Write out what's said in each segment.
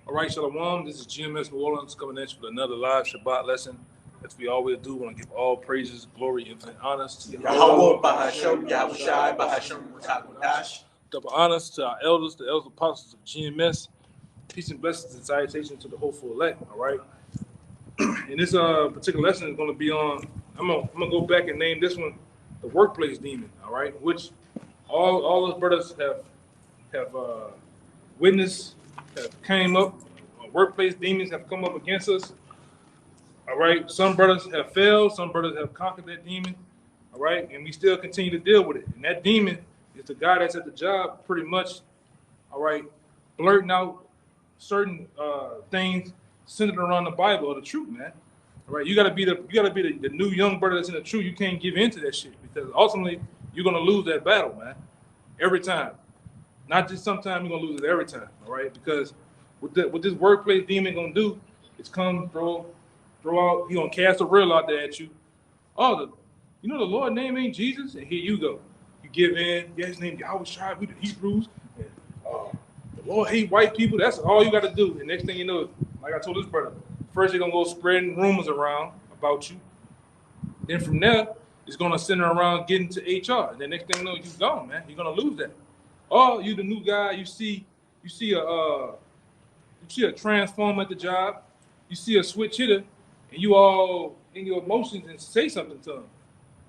All right, Shalom. This is GMS New Orleans coming at you with another live Shabbat lesson. As we always do, we want to give all praises, glory, infinite honors to Yahweh Bahashem, Yahushai Bahashem, Mutakodash. double honors to our elders, the elders apostles of GMS. Peace and blessings and salutations to the hopeful elect. All right. And this particular lesson is going to be on. I'm gonna go back and name this one the workplace demon. All right, which all those brothers have witnessed, have came up. Workplace demons have come up against us. All right, some brothers have failed, some brothers have conquered that demon. All right, and we still continue to deal with it. And that demon is the guy that's at the job, pretty much. All right, blurting out certain things centered around the Bible or the truth, man. All right, you gotta be the new young brother that's in the truth. You can't give in to that shit because ultimately you're gonna lose that battle, man. Every time, not just sometimes you're gonna lose it every time. All right, because what this workplace demon gonna do is come throw out. He gonna cast a reel out there at you. Oh, the Lord's name ain't Jesus, and here you go. You give in. Yeah, his name Yahweh. We the Hebrews. And, the Lord hate white people. That's all you got to do. And next thing you know, like I told this brother, first they're gonna go spreading rumors around about you. Then from there, it's gonna center around getting to HR. And then next thing you know, you gone, man. You're gonna lose that. Oh, you the new guy. You see a transform at the job. You see a switch hitter, and you all in your emotions and say something to them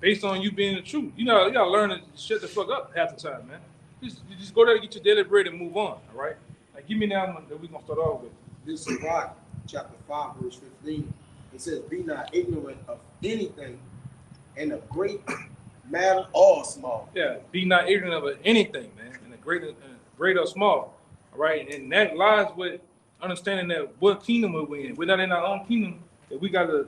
based on you being the truth. You gotta learn to shut the fuck up half the time, man. Just go there and get your daily bread and move on. All right. Like, give me that one that we're gonna start off with. This is Shabbat, chapter 5, verse 15. It says, "Be not ignorant of anything, in a great matter or small." Yeah, be not ignorant of anything, man, in a great or small. All right, and that lies with understanding that what kingdom are we in? We're not in our own kingdom. That we gotta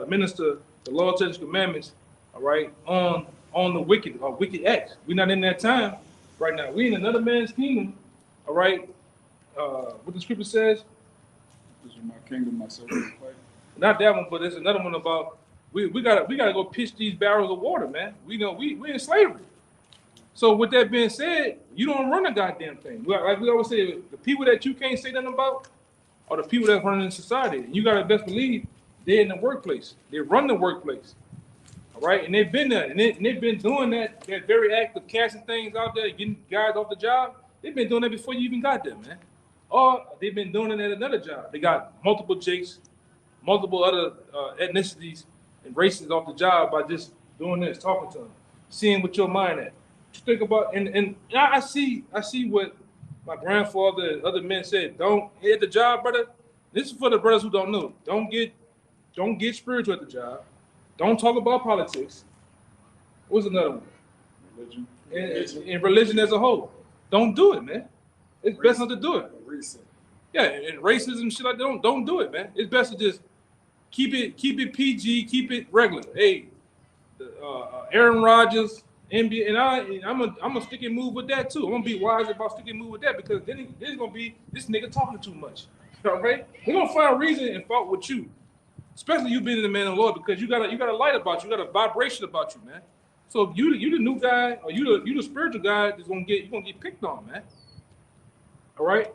administer the law, statutes, commandments. All right, on the wicked acts. We're not in that time right now. We're in another man's kingdom. All right, what the scripture says. This is my kingdom, my soul is quiet. Not that one, but there's another one about we gotta go pitch these barrels of water, man. We in slavery. So with that being said, you don't run a goddamn thing. Like we always say, the people that you can't say nothing about are the people that's running in society. And you gotta best believe they're in the workplace. They run the workplace. All right, and they've been there, and they've been doing that very act of casting things out there, getting guys off the job. They've been doing that before you even got there, man. Or they've been doing it at another job. They got multiple jakes, multiple other ethnicities and races off the job by just doing this, talking to them, seeing what your mind at. Think about and I see what my grandfather and other men said. Don't at the job, brother. This is for the brothers who don't know. Don't get spiritual at the job. Don't talk about politics. What's another one? Religion. And religion as a whole. Don't do it, man. It's best not to do it. Yeah, and racism shit like that. Don't do it, man. It's best to just keep it PG, keep it regular. Hey, Aaron Rodgers, NBA, and I'm gonna stick and move with that too. I'm gonna be wise about sticking and move with that because then there's gonna be this nigga talking too much. All right, we're gonna find a reason and fault with you, especially you being the man of the Lord because you got a light about you, you got a vibration about you, man. So if you the new guy or you the spiritual guy that's gonna get picked on, man. All right.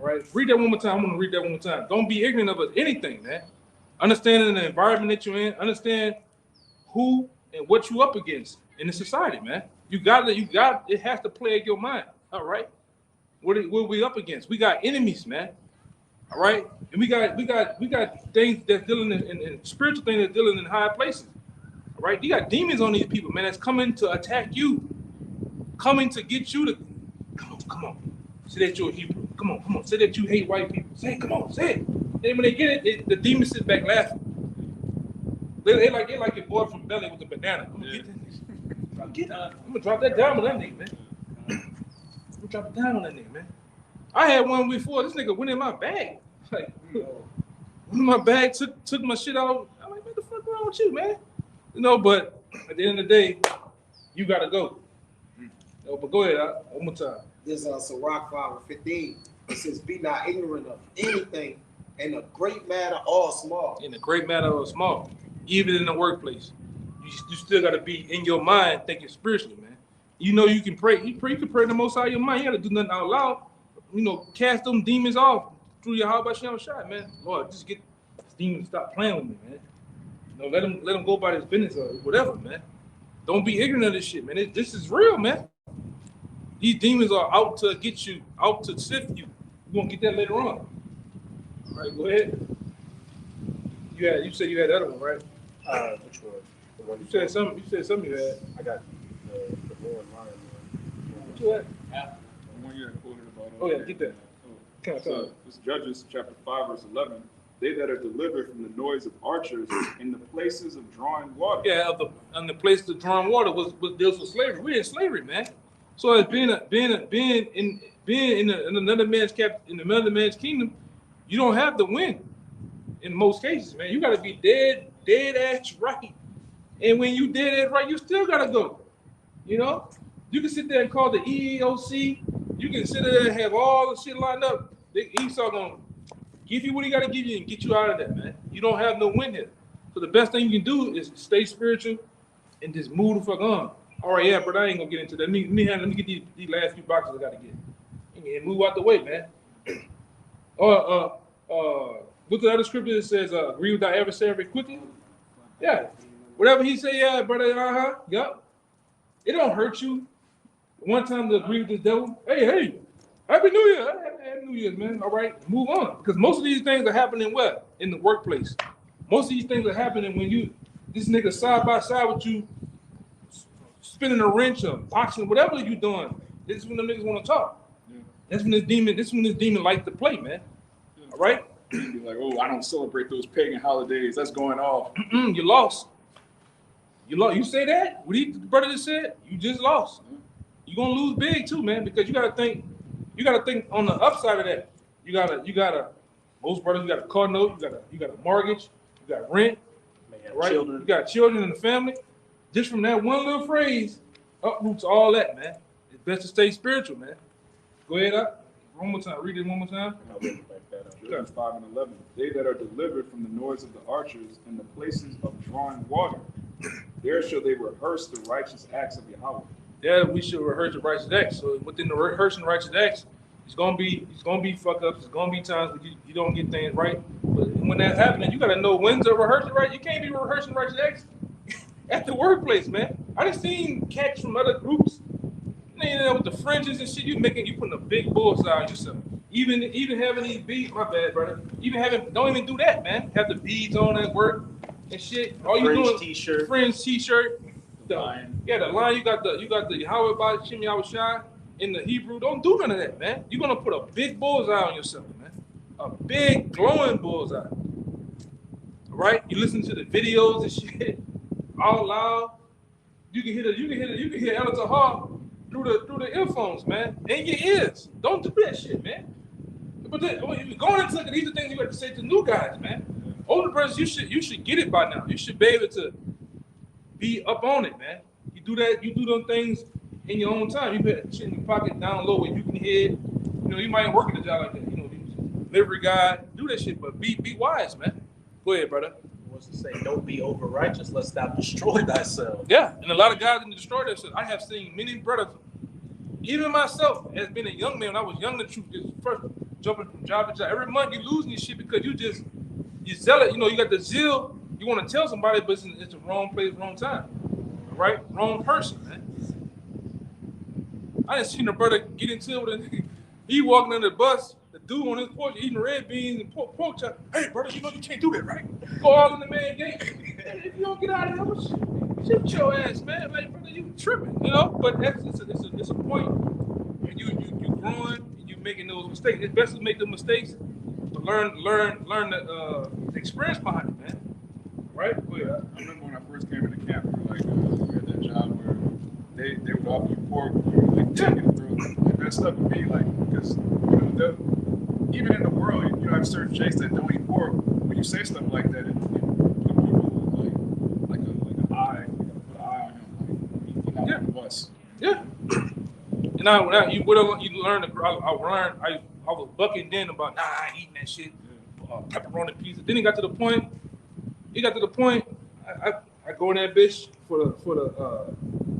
All right. Read that one more time. I'm gonna read that one more time. Don't be ignorant of anything, man. Understanding the environment that you're in. Understand who and what you up against in the society, man. It has to plague your mind. All right. What are we up against? We got enemies, man. All right. And we got things that's dealing in spiritual things that's dealing in high places. All right. You got demons on these people, man, that's coming to attack you, coming to get you to come on. Say that you're a Hebrew. Come on. Say that you hate white people. Say it. Come on. Say it. Then when they get it, the demons sit back laughing. They like your boy from Belly with the banana. I'm gonna drop that down on that nigga, man. I'm gonna drop it down on that nigga, man. I had one before. This nigga went in my bag. Like, went in my bag, took my shit out. I'm like, what the fuck wrong with you, man? But at the end of the day, you gotta go. But go ahead, one more time. This is Sirach 5:15. It says, "Be not ignorant of anything, in a great matter or small." In a great matter or small, even in the workplace, you still got to be in your mind thinking spiritually, man. You can pray. You can pray the Most High in your mind. You got to do nothing out loud. cast them demons off through your Shabbat Shalom shot, man. Lord, just get this demon to stop playing with me, man. Let him go about his business or whatever, man. Don't be ignorant of this shit, man. This is real, man. These demons are out to get you, out to sift you. We're gonna get that later on. All right, go ahead. You said you had the other one, right? Which one? The one You said something. You had. I got the Lord line. What you had? The one you had quoted about. Oh yeah, get that. Come on. So this is Judges chapter 5 verse 11. They that are delivered from the noise of archers in the places of drawing water. Yeah, and the place to drawing water was deals with slavery. We're in slavery, man. So as being in another man's another man's kingdom, you don't have to win. In most cases, man, you got to be dead ass right. And when you dead ass right, you still gotta go. You can sit there and call the EEOC. You can sit there and have all the shit lined up. Esau gonna give you what he got to give you and get you out of that, man. You don't have no win here. So the best thing you can do is stay spiritual and just move the fuck on. All right, yeah, but I ain't gonna get into that. Let me get these last few boxes I gotta get and move out the way, man. Look at the other scripture that says, agree with thy adversary quickly. Yeah. Whatever he say, yeah, brother, yep. It don't hurt you. One time to agree with the devil. Hey, Happy New Year. Happy New Year, man. All right, move on. Because most of these things are happening where? In the workplace. Most of these things are happening when this nigga side by side with you, spinning a wrench or boxing, whatever you doing. This is when the niggas want to talk. Yeah. That's when this demon like to play, man. All right? You'd be like, oh, I don't celebrate those pagan holidays. That's going off. You lost. You say that? What the brother just said? You just lost. You're gonna lose big too, man, because you gotta think on the upside of that. You gotta most brothers, you got a car note, you got a mortgage, you got rent, right? Children. You got children in the family. Just from that one little phrase, uproots all that, man. It's best to stay spiritual, man. Go ahead up. One more time. Read it one more time. Judges 5 and 11. They that are delivered from the noise of the archers in the places of drawing water, there shall they rehearse the righteous acts of Yahweh. Yeah, we should rehearse the righteous acts. So within the rehearsing righteous acts, it's gonna be fuck ups. It's gonna be times when you don't get things right. But when that's happening, you gotta know when to rehearse it right. You can't be rehearsing righteous acts at the workplace, man. I done seen cats from other groups, with the fringes and shit. You putting a big bullseye on yourself. Even having these beads, my bad, brother. Don't even do that, man. Have the beads on at work and shit. All you doing T-shirt. Fringe t-shirt. The line. Yeah, the line. You got the Yahweh by Shem Yahweh Shai in the Hebrew. Don't do none of that, man. You're gonna put a big bullseye on yourself, man. A big glowing bullseye. All right? You listen to the videos and shit all loud. You can hear Ella Tahar through the earphones, man, and your ears. Don't do that shit, man. But going into these are things you have to say to new guys, man. Older brothers, you should get it by now. You should be able to be up on it, man. You do that. You do them things in your own time. You put shit in your pocket down low where you can hear. You might work at a job like that. Delivery guy, do that shit, but be wise, man. Go ahead, brother. What's to say? Don't be over righteous, lest thou destroy thyself. Yeah, and a lot of guys can destroy themselves. I have seen many brothers, even myself, as being a young man, when I was young, the truth is first jumping from job to job. Every month you losing this shit because you zealot. You got the zeal. You want to tell somebody, but it's the wrong place, wrong time. Right? Wrong person, man. I didn't see a brother get into it with a nigga. He walking under the bus, the dude on his porch eating red beans and pork chop. Hey, brother, you can't do that, right? Go all in the man gate. Hey, if you don't get out of here, shit your ass, man. Like, brother, you tripping, But it's a point. And you growing and you making those mistakes. It's best to make the mistakes, but learn the experience behind it, man. Right? Go ahead. I remember when I first came into camp, we had that job where they would offer you pork, you were like taking it through. Like, that stuff would be like, because even in the world, you have certain jakes that don't eat pork. When you say stuff like that, it put people like an eye. You gotta put an eye on him, like he's not on the bus. Yeah. And I was bucking then about I ain't eating that shit. Pepperoni pizza. Then it got to the point. I go in that bitch for the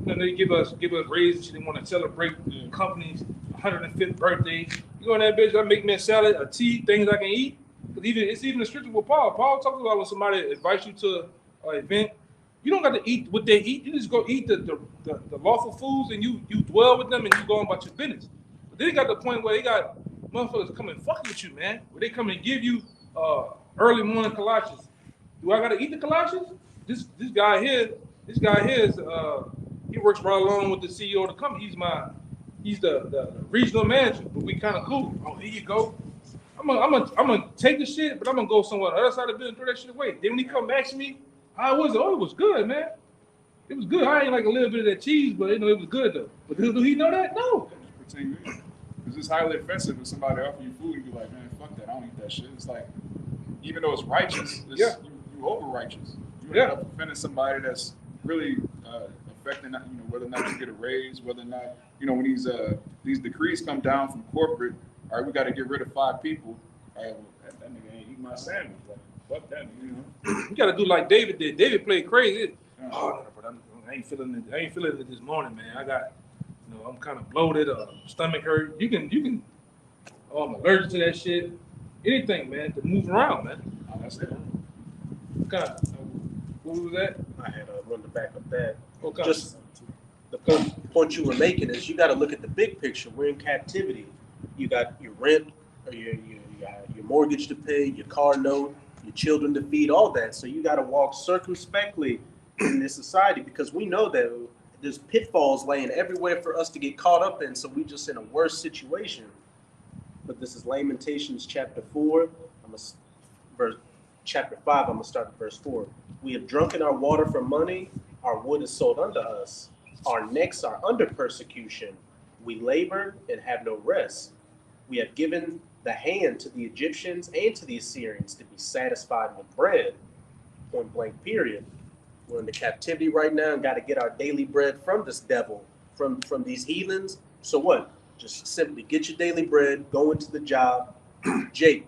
they give us raises. They want to celebrate the company's 105th birthday. You go in that bitch, I make me a salad, a tea, things I can eat. Because it's even restricted with Paul. Paul talks about when somebody invites you to an event, you don't got to eat what they eat. You just go eat the lawful foods and you dwell with them and you go on about your business. But then it got the point where they got motherfuckers come and fuck with you, man. Where they come and give you early morning kolaches. Do I got to eat the kolaches? This guy here is he works right along with the CEO of the company. He's the regional manager, but we kind of cool. Oh, here you go. I'm gonna take the shit, but I'm gonna go somewhere on the other side of the building and throw that shit away. Then when he come back to me, how was it? Oh, it was good, man. It was good. I ain't like a little bit of that cheese, but it was good though. But do he know that? No. Because it's highly offensive if somebody offer you food and you be like, man, fuck that, I don't eat that shit. It's like, even though it's righteous, you over righteous. You end up offending somebody that's really affecting, whether or not you get a raise, whether or not, when these decrees come down from corporate. All right, we got to get rid of 5 people. All right, well, that nigga ain't eating my sandwich. Like, fuck that nigga, You got to do like David did. David played crazy. Oh, no, but I ain't feeling it. I ain't feeling it this morning, man. I got, I'm kind of bloated. Stomach hurt. You can. Oh, I'm allergic to that shit. Anything, man, to move around, man. Oh, that's it. Kind of. What was that? I had wanted to back up that. Okay. Just the point you were making is you got to look at the big picture. We're in captivity. You got your rent, or you got your mortgage to pay, your car note, your children to feed, all that. So you got to walk circumspectly in this society because we know that there's pitfalls laying everywhere for us to get caught up in. So we just in a worse situation. But this is Lamentations chapter 4. Chapter 5. I'm gonna start at verse 4. We have drunken our water for money. Our wood is sold unto us. Our necks are under persecution. We labor and have no rest. We have given the hand to the Egyptians and to the Assyrians to be satisfied with bread. Point blank, period. We're in the captivity right now and got to get our daily bread from this devil, from these heathens. So what? Just simply get your daily bread, go into the job. Jake,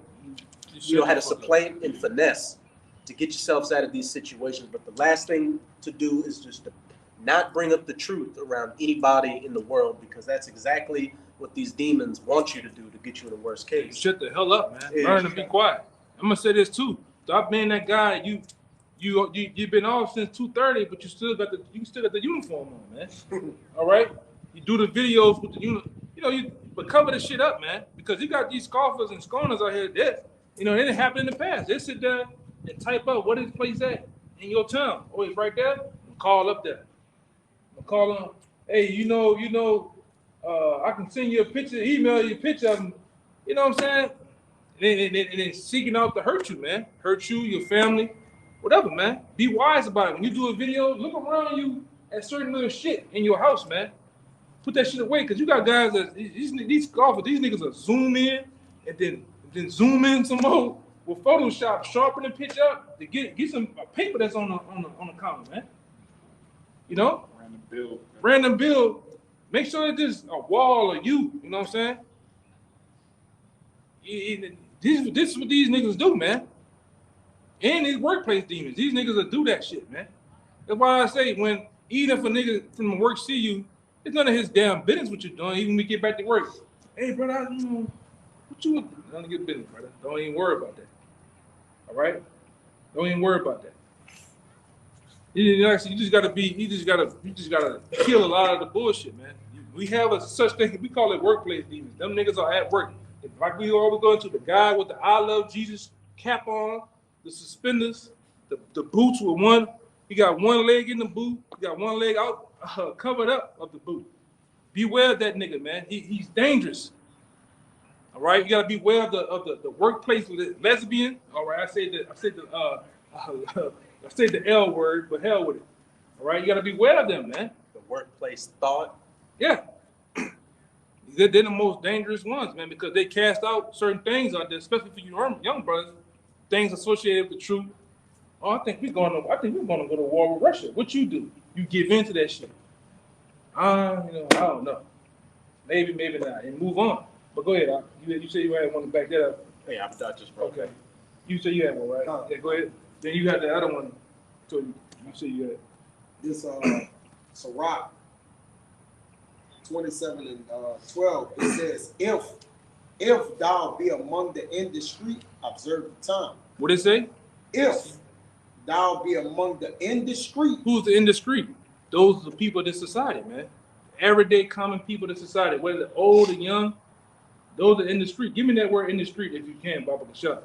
you know how to supplant and finesse to get yourselves out of these situations. But the last thing to do is just to not bring up the truth around anybody in the world, because that's exactly what these demons want you to do to get you in the worst case. Shut the hell up, man. Learn to be quiet. I'm gonna say this too. Stop being that guy. You've been off since 2:30, but you still got the uniform on, man. All right. You do the videos with the uniform. But cover the shit up, man, because you got these scoffers and scorners out here that it didn't happen in the past. They sit there and type up what is the place at in your town. Oh, it's right there. Call up there. Call them. Hey, I can send you a picture, email you a picture of them. You know what I'm saying? And then seeking out to hurt you, man. Hurt you, your family, whatever, man. Be wise about it. When you do a video, look around you at certain little shit in your house, man. Put that shit away, because you got guys that these golfers, these niggas are zoom in and then zoom in some more with Photoshop, sharpen the picture up to get some paper that's on the counter, man. Random bill. Make sure it's just a wall or you know what I'm saying? This is what these niggas do, man. And these workplace demons. These niggas will do that shit, man. That's why I say even if a nigga from the work see you, it's none of his damn business what you're doing, even when we get back to work. Hey, brother, what you want? None of your business, brother. Don't even worry about that. All right? Don't even worry about that. You just gotta kill a lot of the bullshit, man. We have such thing, we call it workplace demons. Them niggas are at work. Like we always go into the guy with the I love Jesus cap on, the suspenders, the boots with one. He got one leg in the boot. He got one leg out, covered up of the boot. Beware of that nigga, man. He's dangerous. All right, you gotta beware of the workplace lesbian. All right, I said the L word, but hell with it. All right, you gotta beware of them, man. The workplace thought. Yeah. They're the most dangerous ones, man, because they cast out certain things out there, especially for you young brothers, things associated with the truth. Oh, I think we're gonna go to war with Russia. What you do? You give in to that shit. I don't know. Maybe not, and move on. But go ahead. You said you had one to back that up. Yeah, I just broke. Okay. You said you had one, right? Yeah, go ahead. Then you got the other one. So you said you had This Sirach 27 and 12. It says, if If thou be among the indiscreet, observe the time. What it say? If thou be among the indiscreet, Who's the indiscreet? Those are the people of this society, man. Everyday common people of this society, whether old or young, those are indiscreet. Give me that word indiscreet if you can, Baba Kashab.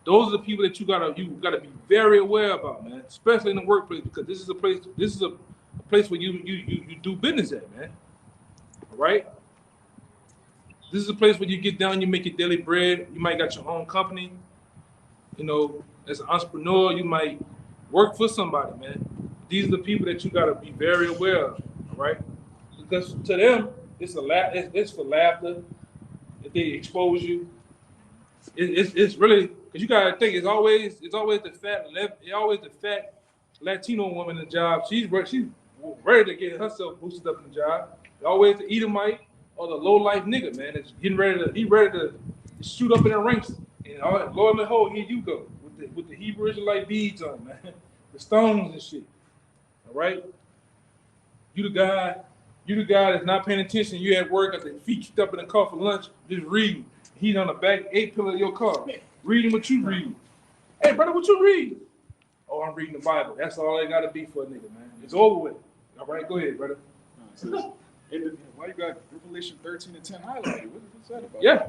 Those are the people that you gotta be very aware about, man. Especially in the workplace, because this is a place where you do business at, man. All right? This is a place where you get down, you make your daily bread. You might got your own company. You know, as an entrepreneur, you might work for somebody, man. These are the people that you gotta be very aware of, all right? Because to them, it's for laughter. If they expose you, it's really because you gotta think it's always the fat Latino woman in the job. She's ready to get herself boosted up in the job. Always the Edomite or the low life nigga, man. It's ready to shoot up in the ranks. And all right, Lord, behold, here you go with the Hebrew Israelite beads on, man, the stones and shit. All right, you the guy that's not paying attention. You at work, got the feet kicked up in the car for lunch, just reading. He's on the back 8 pillar of your car, reading what you read. Hey, brother, what you read? Oh, I'm reading the Bible. That's all I gotta be for a nigga, man. It's over with. All right, go ahead, brother. Why you got Revelation 13 and 10 highlighted? What's that about? Yeah.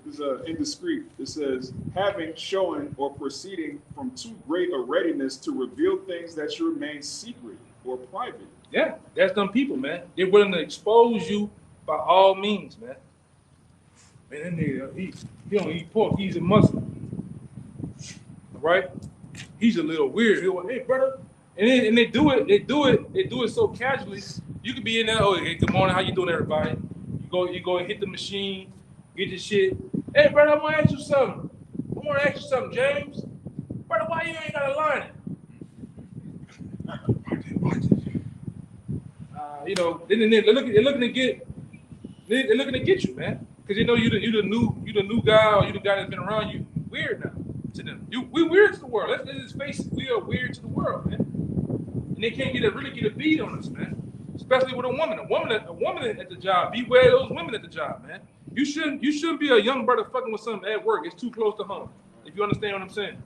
This is indiscreet. It says, having, showing, or proceeding from too great a readiness to reveal things that should remain secret or private. Yeah, that's them people, man. They're willing to expose you by all means, man. Man, that nigga, he don't eat pork. He's a Muslim. All right? He's a little weird. He'll hey, brother. And they do it so casually. You could be in there, oh, hey, good morning, how you doing, everybody? You go and hit the machine, get your shit. Hey, brother, I want to ask you something. James. Brother, why you ain't got a line? You know, they're looking to get you, man, because you know you the new guy, or you the guy that's been around you. Weird now to them. We weird to the world. Let's just face it. We are weird to the world, man. And they can't really get a beat on us, man. Especially with a woman. A woman at the job. Beware those women at the job, man. You shouldn't be a young brother fucking with something at work. It's too close to home. If you understand what I'm saying,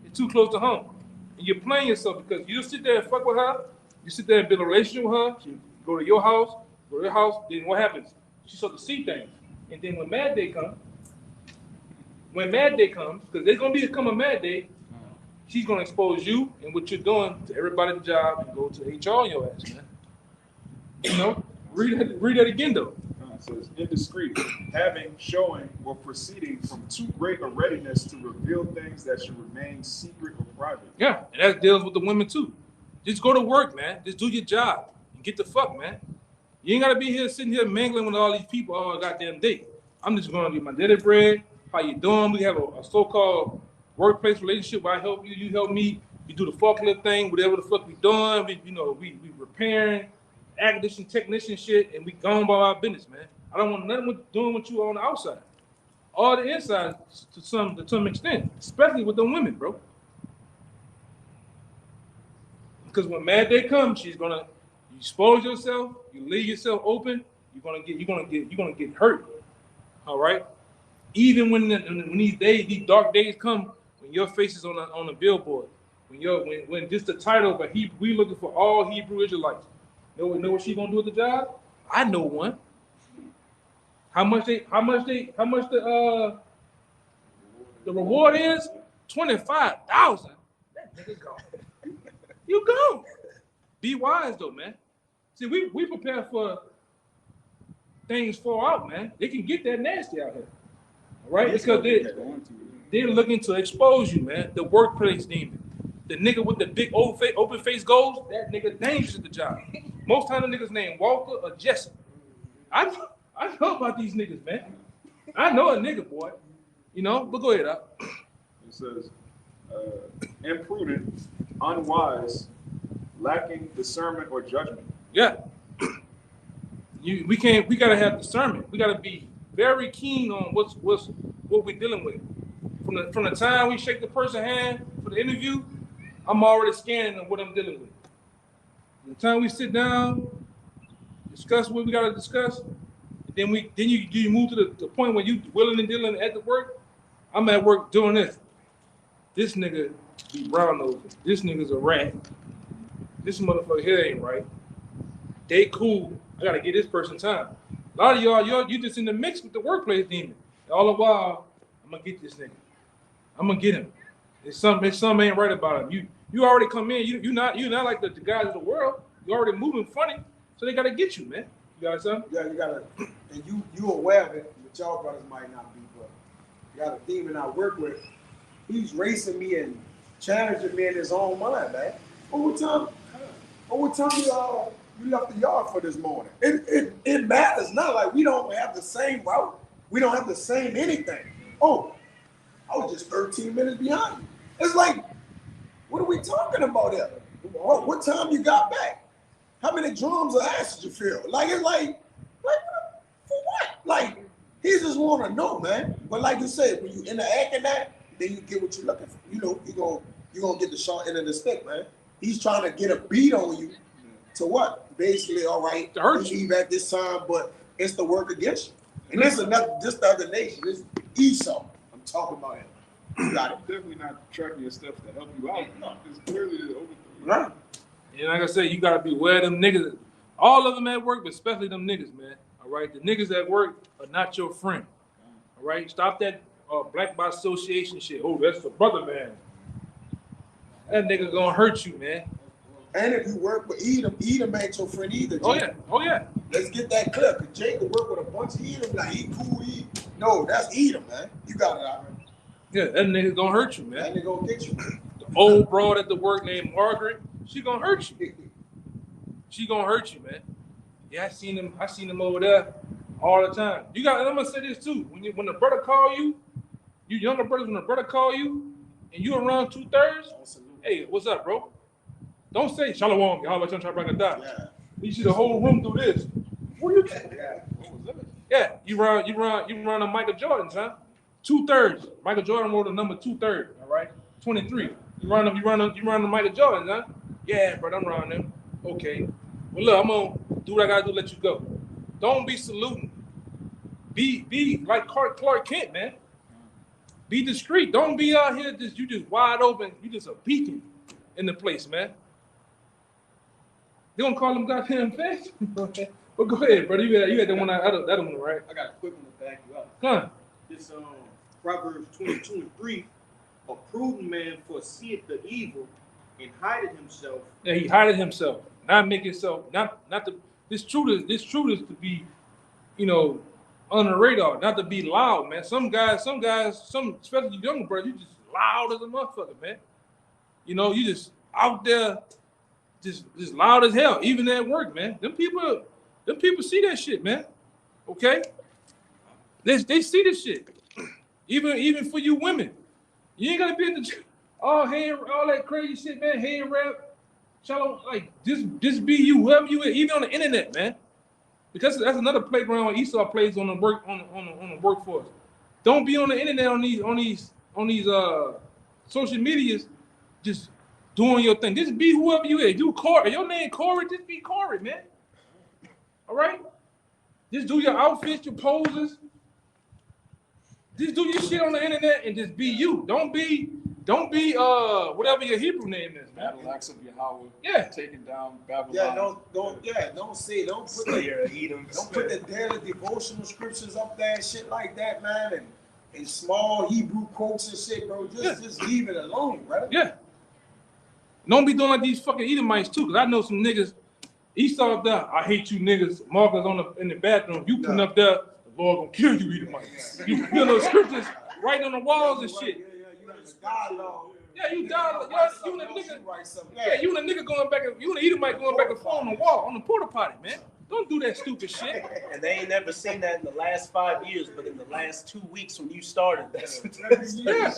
it's too close to home, and you're playing yourself because you just sit there and fuck with her. You sit there and build a relationship with her. She go to your house. Then what happens? She starts to see things, and then when Mad Day comes, because there's gonna come a Mad Day, she's gonna expose you and what you're doing to everybody at the job and go to HR on your ass, man. You know, read that again though. It says indiscreet, having, showing, or proceeding from too great a readiness to reveal things that should remain secret or private. Yeah, and that deals with the women too. Just go to work, man. Just do your job and get the fuck, man. You ain't gotta be here sitting here mangling with all these people all goddamn day. I'm just gonna get my daily bread. How you doing? We have a so-called workplace relationship where I help you, you help me. We do the forklift thing, whatever the fuck we doing. We repairing, acquisition, technician shit, and we gone by our business, man. I don't want nothing with doing with you on the outside. All the inside to some extent, especially with them women, bro. Because when Mad Day comes, she's gonna expose yourself, you leave yourself open, you're gonna get hurt. All right? Even when these dark days come, when your face is on the billboard, when just the title, but we looking for all Hebrew Israelites. Know what she gonna do at the job? I know one. How much the reward is? 25,000. That nigga gone. You go. Be wise though, man. See, we prepare for things far out, man. They can get that nasty out here. All right? Because they're looking to expose you, man. The workplace demon. The nigga with the big open face goals, that nigga dangerous at the job. Most time the niggas named Walter or Jesse. I know about these niggas, man. I know a nigga, boy. You know, but go ahead, up. It says, imprudent, unwise, lacking discernment or judgment. Yeah. We gotta have discernment. We gotta be very keen on what we're dealing with. From the time we shake the person's hand for the interview, I'm already scanning on what I'm dealing with. From the time we sit down, discuss what we gotta discuss, and then you move to the point where you willing and dealing at the work. I'm at work doing this. This nigga be brown nosing. This nigga's a rat. This motherfucker here ain't right. They cool. I gotta give this person time. A lot of y'all, you just in the mix with the workplace demon. All the while, I'm gonna get this nigga. I'm gonna get him. If something ain't right about him. You already come in. You not like the guys of the world. You already moving funny, so they gotta get you, man. You got something? Yeah, you gotta, and you aware of it, but y'all brothers might not be, but you got a demon I work with. He's racing me and challenging me in his own mind, man. What time you left the yard for this morning? It matters not. Like we don't have the same route. We don't have the same anything. Oh, I was just 13 minutes behind you. It's like, what are we talking about here? What time you got back? How many drums of acid you feel? Like it's like for what? Like he just want to know, man. But like you said, when you interact in that, then you get what you're looking for. You know, you're gonna get the short end of the stick, man. He's trying to get a beat on you to what? Basically, all right, to hurt you you leave at this time, but it's the work against you. And this is not just the other nation. This is Esau. I'm talking about him. You got it. Definitely not tracking your steps to help you out. No, it's clearly the overthrow. Right. And like I said, you gotta be aware of them niggas. All of them at work, but especially them niggas, man. All right, the niggas at work are not your friend. All right, stop that black by association shit. Oh, that's the brother, man. That nigga gonna hurt you, man. And if you work with Edom ain't your friend either. Jake. Oh yeah. Let's get that clear. Cause Jacob work with a bunch of Edom, like he cool. No, that's Edom, man. You got it out. Yeah, that nigga gonna hurt you, man. That nigga gonna get you. The old broad at the work named Margaret, she gonna hurt you. She gonna hurt you, man. Yeah, I seen him over there all the time. I'm gonna say this too. When the brother call you, you younger brothers, when the brother call you and you around 2/3, hey, what's up, bro? Don't say shalom, how about you try to bring it down? Yeah. You see the whole room do this. What are you doing? Yeah, you run a Michael Jordan, huh? 2/3. Michael Jordan wrote the number 2/3. All right, 23. You run the Michael Jordan, huh? Yeah, bro, I'm running them. Okay. Well, look, I'm gonna do what I gotta do. Let you go. Don't be saluting. Be like Clark Kent, man. Be discreet. Don't be out here you just wide open. You just a beacon in the place, man. You don't call them goddamn fish? Well, go ahead, brother. You had the one that one, right? I got a quick one to back you up. Huh? This Proverbs 22:3, a prudent man foreseeth the evil and hideth himself. Yeah, he hided himself, not make himself, not the. This truth is to be, on the radar, not to be loud, man. Some guys, especially younger brothers, you just loud as a motherfucker, man. You just out there, just loud as hell, even at work, man. Them people see that shit, man. Okay, they see this shit. Even for you women, you ain't gotta be in the gym. All that crazy shit, man. Hand rap, shalom, like just be you, whoever you is, even on the internet, man. Because that's another playground where Esau plays on the workforce. Don't be on the internet on these social medias, just doing your thing. Just be whoever you is. You Corey, your name Corey, just be Corey, man. All right? Just do your outfits, your poses. Just do your shit on the internet and just be you. Don't be whatever your Hebrew name is, man. Battle axe of Yahweh. Yeah. Taking down Babylon. Yeah, don't put the daily devotional scriptures up there and shit like that, man, and small Hebrew quotes and shit, bro. Just leave it alone, brother. Yeah. Don't be doing like these fucking Edomites too, because I know some niggas. Esau up there, I hate you niggas. Marcus in the bathroom. You putting up there, the Lord gonna kill you, Edomites. You know scriptures right on the walls and shit. Yeah, you dialogue. You and a nigga. Yeah, you and a nigga going back. You and an Edomite going back and forth on the wall on the porta potty, man. Don't do that stupid shit. And they ain't never seen that in the last 5 years, but in the last 2 weeks when you started, that's Yeah.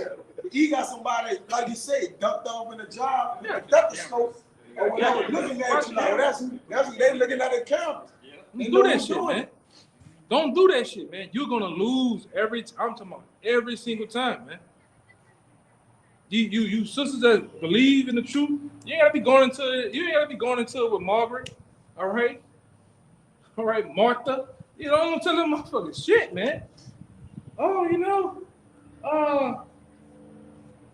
He got somebody, like you say, ducked off in a job, ducked the scope, or whatever, looking at you like that's they looking at the camera. Don't do that shit, man. Don't do that shit, man. You're gonna lose I'm talking about every single time, man. You sisters that believe in the truth, you ain't gotta be going into it with Margaret, all right, Martha. You You know, I'm telling them motherfucking shit, man. Oh, you know,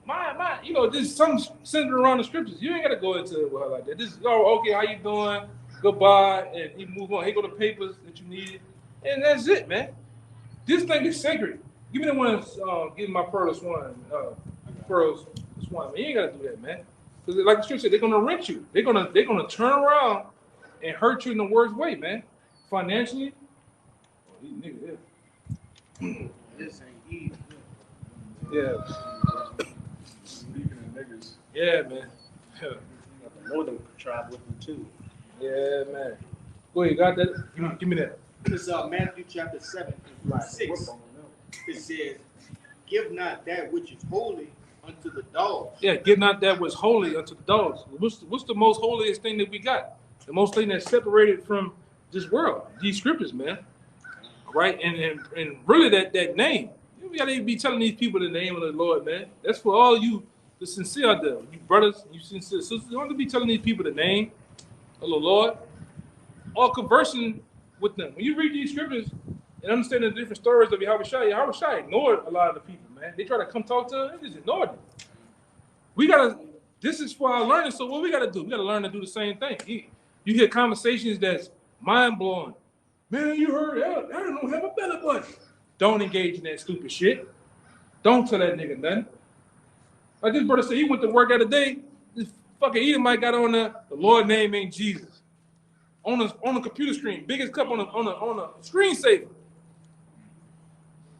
my, you know, just some centered around the scriptures. You ain't gotta go into it with her like that. Just okay, how you doing? Goodbye, and you move on. Here go the papers that you needed, and that's it, man. This thing is sacred. Give me the one give my pearl swan, pearls swan. Man, you ain't gotta do that, man. Because like the scripture said, they're gonna rent you. They're gonna turn around and hurt you in the worst way, man. Financially. Oh, these niggas, yeah. This ain't easy. Yeah. Speaking of niggas, Yeah, man. The northern tribe with them too. Yeah, man. Go ahead, got that? Give me that. It's Matthew chapter 7, verse 6. It says, "Give not that which is holy unto the dogs." Yeah, give not that was holy unto the dogs. What's the most holiest thing that we got? The most thing that's separated from this world, these scriptures, man. Right? And really that name. We gotta be telling these people the name of the Lord, man. That's for all you, the sincere out there, you brothers, you sincere sisters. You want to be telling these people the name of the Lord, or conversing with them. When you read these scriptures and understand the different stories of Yahweh Shai ignored a lot of the people, man. They try to come talk to him, they just ignored him. This is for our learning, so what we gotta do? We gotta learn to do the same thing. You hear conversations that's mind-blowing. Man, you heard that? I don't have a belly button. Don't engage in that stupid shit. Don't tell that nigga nothing. Like this brother said, he went to work the other day. This fucking Edomite got on the Lord's name ain't Jesus. On the computer screen, biggest cup on a screensaver.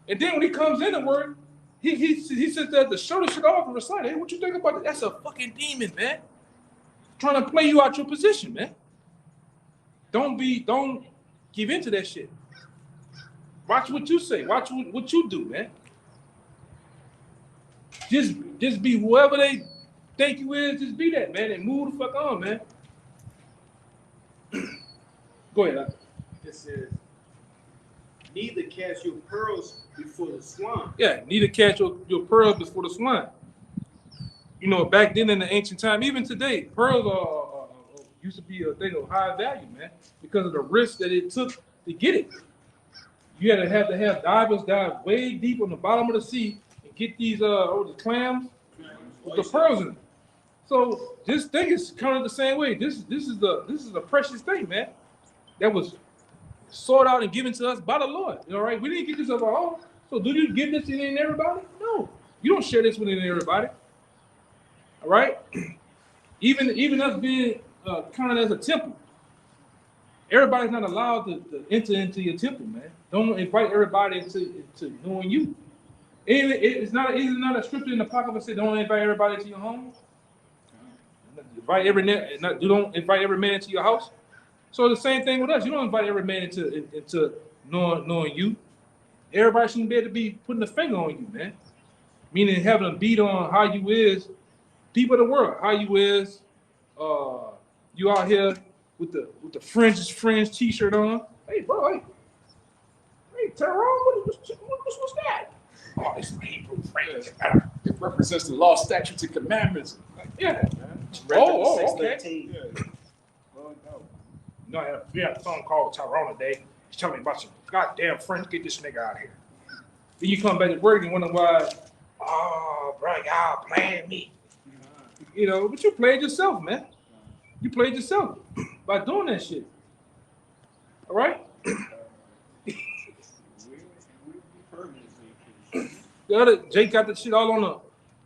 And then when he comes into work, he sits there to show the shit off and recite. Hey, what you think about that? That's a fucking demon, man. Trying to play you out your position, man. Don't give into that shit. Watch what you say. Watch what you do, man. Just be whoever they think you is. Just be that, man, and move the fuck on, man. Go ahead. It says, "Neither cast your pearls before the swine." Yeah, neither catch your pearls before the swine. You know, back then in the ancient time, even today, pearls used to be a thing of high value, man, because of the risk that it took to get it. You had to have divers dive way deep on the bottom of the sea and get these clams with the pearls in them. So this thing is kind of the same way. This is a precious thing, man, that was sought out and given to us by the Lord. All right, we didn't get this of our own. So do you give this to everybody? No, you don't share this with everybody. All right, even us being counted as a temple. Everybody's not allowed to enter into your temple, man. Don't invite everybody into knowing you. It's not a scripture in the pocket that says don't invite everybody to your home. Don't invite every man into your house. So the same thing with us. You don't invite every man into knowing you. Everybody shouldn't be able to be putting a finger on you, man. Meaning having a beat on how you is, people of the world, how you is, you out here with the fringe t-shirt on. Hey, bro, hey, Tyrone, what's that? Oh, it's Hebrew fringe. it represents the law, statutes, and commandments. Like, yeah. Oh, Okay. Yeah. You know, we had a phone call with Tyrone today. He's telling me about some goddamn friends. Get this nigga out of here. Then you come back to work and wonder why, oh, bro, y'all playing me. You know, but you played yourself, man. You played yourself by doing that shit. All right? The other Jake got the shit all on the.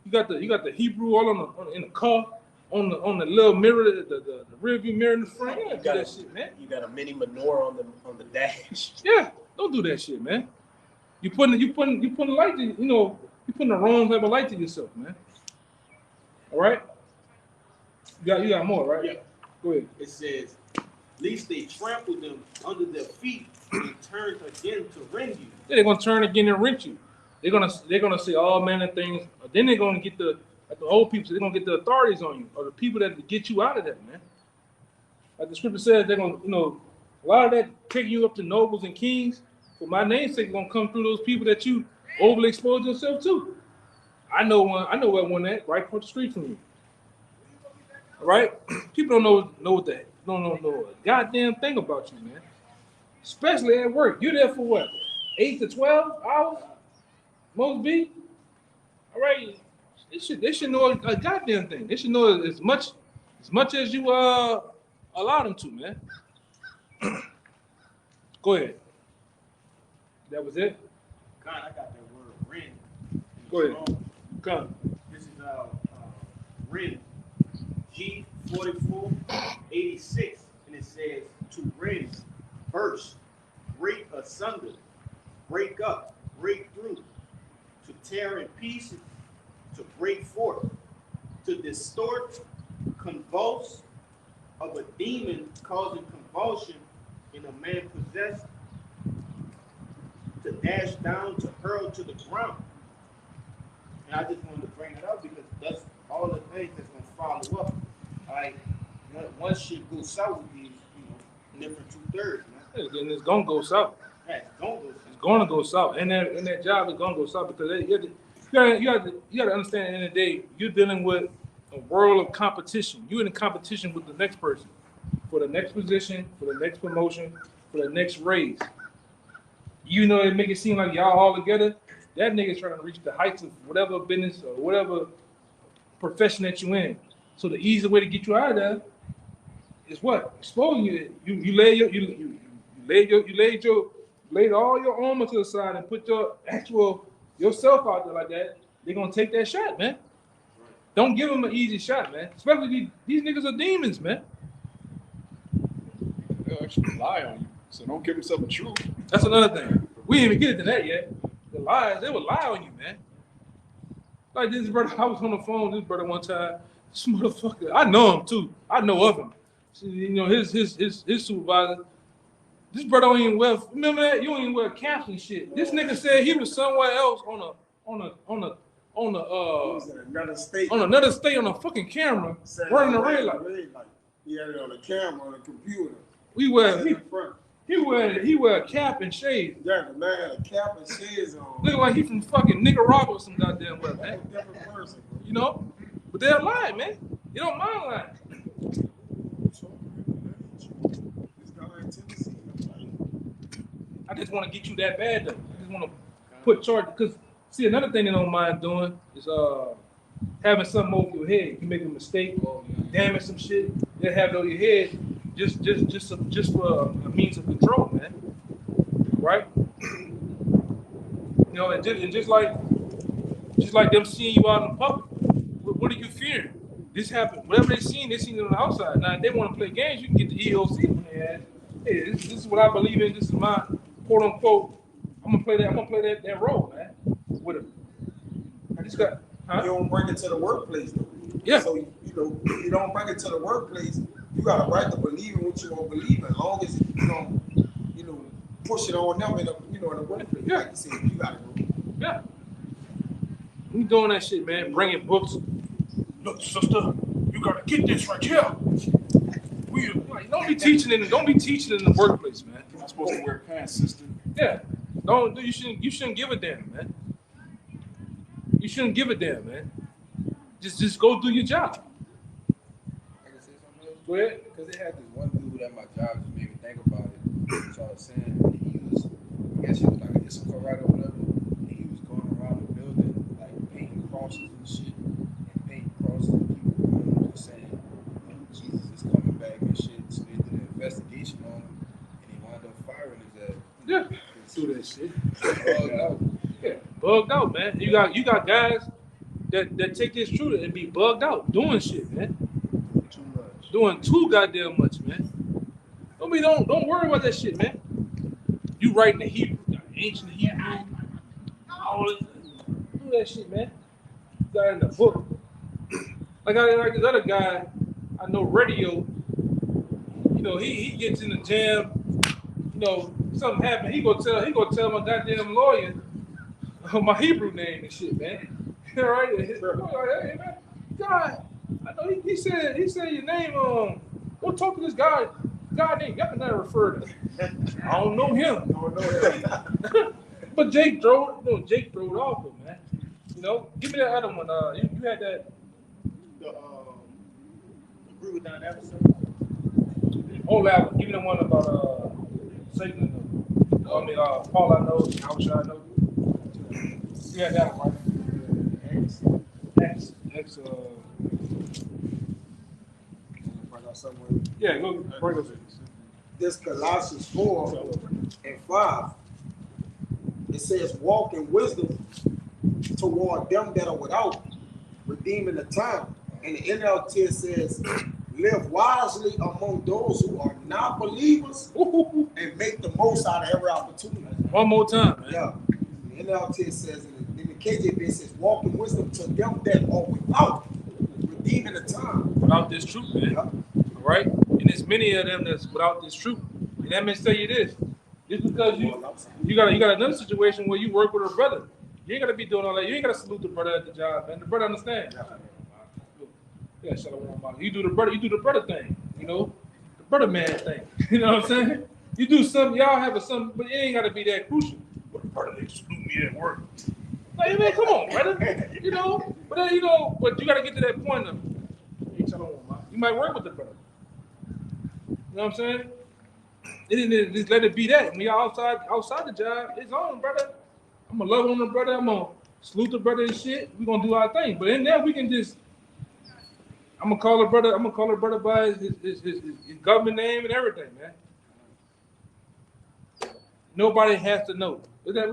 You got the Hebrew all in the car on the little mirror, the rear view mirror in the front. Yeah, do that shit, man. You got a mini menorah on the dash. Yeah, don't do that shit, man. You putting light to, you know, you putting the wrong type of light to yourself, man. All right. You got more, right? Yeah. Go ahead. It says, "Lest they trample them under their feet and turn again to rend you." Yeah, they're gonna turn again and rent you. They're gonna say all manner of things. Then they're gonna get the old people. So they're gonna get the authorities on you, or the people that get you out of that, man. Like the scripture says, they're gonna, you know, a lot of that taking you up to nobles and kings. For my namesake, gonna come through those people that you overly expose yourself to. I know where one at right across the street from you. All right, people don't know a goddamn thing about you, man. especially at work. You're there for what? 8 to 12 hours? Most be? All right. They should know a goddamn thing. They should know as much as you allow them to, man. Go ahead. That was it? God, I got that word rend. Go ahead. Come. This is rend G4486, and it says to rend, burst, break asunder, break up, break through, to tear in pieces, to break forth, to distort, convulse, of a demon causing convulsion in a man possessed, to dash down, to hurl to the ground. And I just wanted to bring it up because that's all the things that's going to follow up. Like, one shit goes south with these, different 2/3, man. And it's gonna go south. Yeah, it's going to go south. It's gonna go south. And that job is gonna go south because you got to understand at the end of the day, you're dealing with a world of competition. You're in a competition with the next person for the next position, for the next promotion, for the next raise. You know, it make it seem like y'all all together. That nigga's trying to reach the heights of whatever business or whatever profession that you in. So the easy way to get you out of there is what? Exposing you. You laid all your armor to the side and put yourself out there like that. They're gonna take that shot, man. Don't give them an easy shot, man. Especially these niggas are demons, man. They'll actually lie on you, so don't give yourself the truth. That's another thing. We didn't even get into that yet. The lies, they would lie on you, man. Like this brother, I was on the phone with this brother one time. This motherfucker, I know him too. I know of him. You know, his supervisor. This brother don't even wear, remember that? You don't even wear caps and shit. This nigga said he was somewhere else on another state. On another state on a fucking camera, running a red light. He had it on the camera on the computer. He wear a cap and shades. Yeah, the man had a cap and shades on. Looking like he from fucking Nicaragua or some goddamn way, man. Different person, bro. You know? But they'll lie, man. You don't mind lying. This guy in Tennessee. I just want to get you that bad though. I just want to put charge because see another thing they don't mind doing is having something over your head. You make a mistake or damage some shit, they'll have it over your head just for a means of control, man. Right? You know, and just like them seeing you out in public. What are you fearing? This happened. Whatever they seen it on the outside. Now, if they want to play games, you can get the EOC when they ask, hey, this is what I believe in. This is my quote unquote. I'm gonna play that role, man. With it. I just got. Huh? You don't bring it to the workplace, though. Yeah. So you don't bring it to the workplace. You got a right to believe in what you gonna believe in, as long as you don't, push it on them in the workplace. Yeah. Like you said, you gotta go. Yeah. We doing that shit, man. Bringing books. Look, sister, you gotta get this right here. Don't be teaching in the workplace, man. You're not supposed to wear pants, sister. Yeah. You shouldn't give a damn, man. You shouldn't give a damn, man. Just go do your job. I can say something else? Go ahead. Because they had this one dude at my job just made me think about it. Which I was saying, I guess he was like an Issachar writer or whatever. And he was going around the building, like painting crosses and shit. And painting crosses and people just saying, Jesus is coming back and shit. So they did an investigation on him. And he wound up firing his ass. Yeah. Do that shit. Bugged out. Yeah. Bugged out, man. You got guys that take this truth and be bugged out doing shit, man. Too much. Doing too goddamn much, man. Don't worry about that shit, man. You writing the Hebrew, the ancient Hebrew, all this, do that shit, man. You got it in the book. Like this other guy, I know radio. He gets in the jam. Something happened. He go tell my goddamn lawyer my Hebrew name and shit, man. All right, hey, man. God, I know he said your name. Go talk to this guy. God name. Y'all can never refer to him. I don't know him. But Jake drove it off, man. Give me that other one. You had that. Agree with that episode. Oh, that one. Give me the one about Satan. I mean, Paul I know, how should I know? Yeah, that one, right? X, Bring out somewhere. yeah, go bring us. This Colossians 4 and 5. It says, walk in wisdom toward them that are without, redeeming the time. And the NLT says, live wisely among those who are not believers and make the most out of every opportunity. One more time, man. Yeah. The NLT says, in the KJV, it says, walk in wisdom to them that are without, redeeming the time. Without this truth, man. Yeah. All right? And there's many of them that's without this truth. And that means tell you this. Just because you got another situation where you work with a brother. You ain't gotta be doing all that. You ain't gotta salute the brother at the job, man. The brother understands. Yeah, you do the brother thing, you know, the brother man thing. You know what I'm saying? You do something, y'all have something, but it ain't gotta be that crucial. But the brother they salute me at work. Like, man, come on, brother. You know, but then, you know, but you gotta get to that point of, hey, shalom, man. You might work with the brother. You know what I'm saying? It just let it be that. When y'all outside the job, it's on, brother. I'm gonna love on the brother. I'm gonna salute the brother and shit. We're gonna do our thing. But in there, we can just. I'm gonna call the brother by his government name and everything, man. Nobody has to know. They got a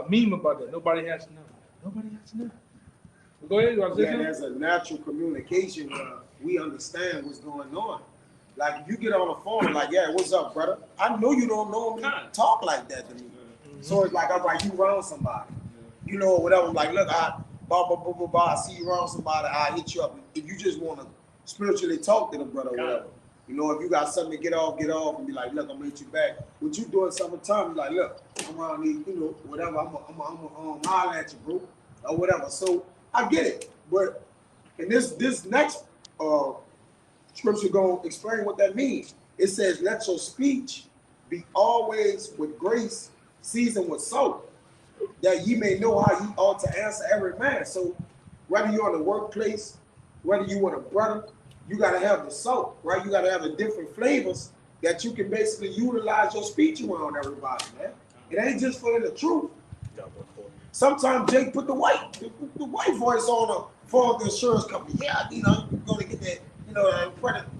meme about that. Nobody has to know. Nobody has to know. Go ahead. Yeah, there's a natural communication where we understand what's going on. Like, if you get on the phone, like, yeah, what's up, brother? I know you don't normally talk like that to me. Mm-hmm. So it's like, all right, you around somebody. You know, whatever. Like, look, I see you around somebody, I hit you up. If you just want to spiritually talk to the brother, whatever. You know, if you got something to get off, and be like, look, I'm gonna hit you back. What you doing summertime, you like, look, I'm around here, you know, whatever, I'm gonna holler at you, bro, or whatever. So I get it. But in this next scripture gonna explain what that means. It says, let your speech be always with grace, seasoned with salt, that ye may know how ye ought to answer every man. So whether you're in the workplace, whether you want a brother, you got to have the salt, right? You got to have the different flavors that you can basically utilize your speech around everybody, man. It ain't just for the truth. Sometimes Jake put the white voice on for the insurance company. Yeah, you know, you're going to get that,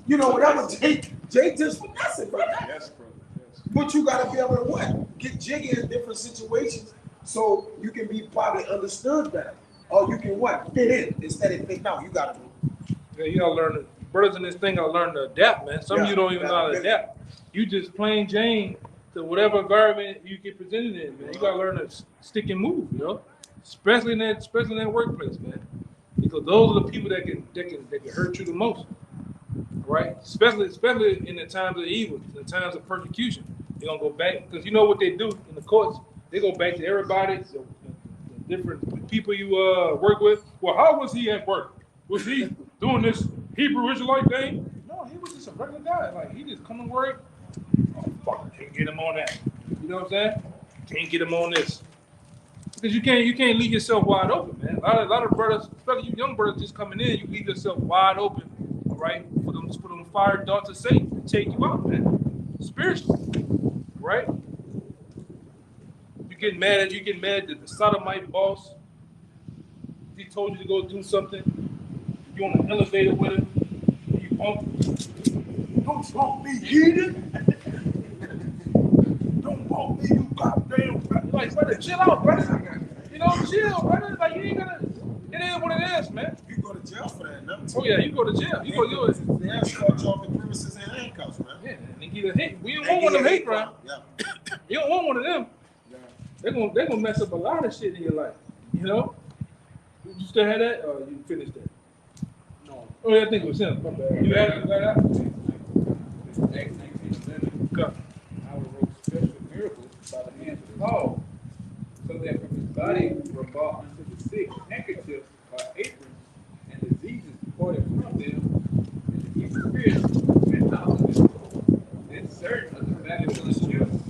you know, whatever. Jake just finessing, bro. Yes, bro. Yes. But you got to be able to what? Get jiggy in different situations so you can be probably understood better. Or you can what? Fit in instead of fit out. You got to do. Yeah, you gotta learn. Brothers in this thing gotta learn to adapt, man. Some of you don't even know how to adapt. You just plain Jane to whatever environment you get presented in, man. You gotta learn to stick and move, you know, especially in that workplace, man. Because those are the people that can hurt you the most, right? Especially in the times of evil, in the times of persecution. They're gonna go back because you know what they do in the courts. They go back to everybody, the different people you work with. Well, how was he at work? Was he doing this Hebrew Israelite thing? No, he was just a regular guy. Like, he just come to work. Oh, fuck, can't get him on that. You know what I'm saying? Can't get him on this. Because you can't leave yourself wide open, man. A lot of brothers, especially you young brothers just coming in, you leave yourself wide open, all right, for them fire darts of Satan to take you out, man. Spiritually, right? You get mad at the sodomite boss. He told you to go do something. You on the elevator with him. You don't walk me, heathen. Don't walk me, you goddamn. Like, brother, chill out, brother. You know, chill, brother. Like, you ain't gonna. It ain't what it is, man. You go to jail for that, no? Oh yeah, you go to jail. You go do it. They escort you off the premises in handcuffs, man. Yeah, and they get a hate. We don't want one of them hate crime. Yeah. You don't want one of them. Yeah. They're gonna mess up a lot of shit in your life. You know. You still had that, or you finished that? No. Oh yeah, I think it was him. My bad. You had it? Acts 19:11. Go. I will work special miracles by the hands of Paul, so that from his body were brought unto the sick handkerchiefs or aprons, and diseases departed from them, and the evil spirits went out of them. Then certain of the valuable Jews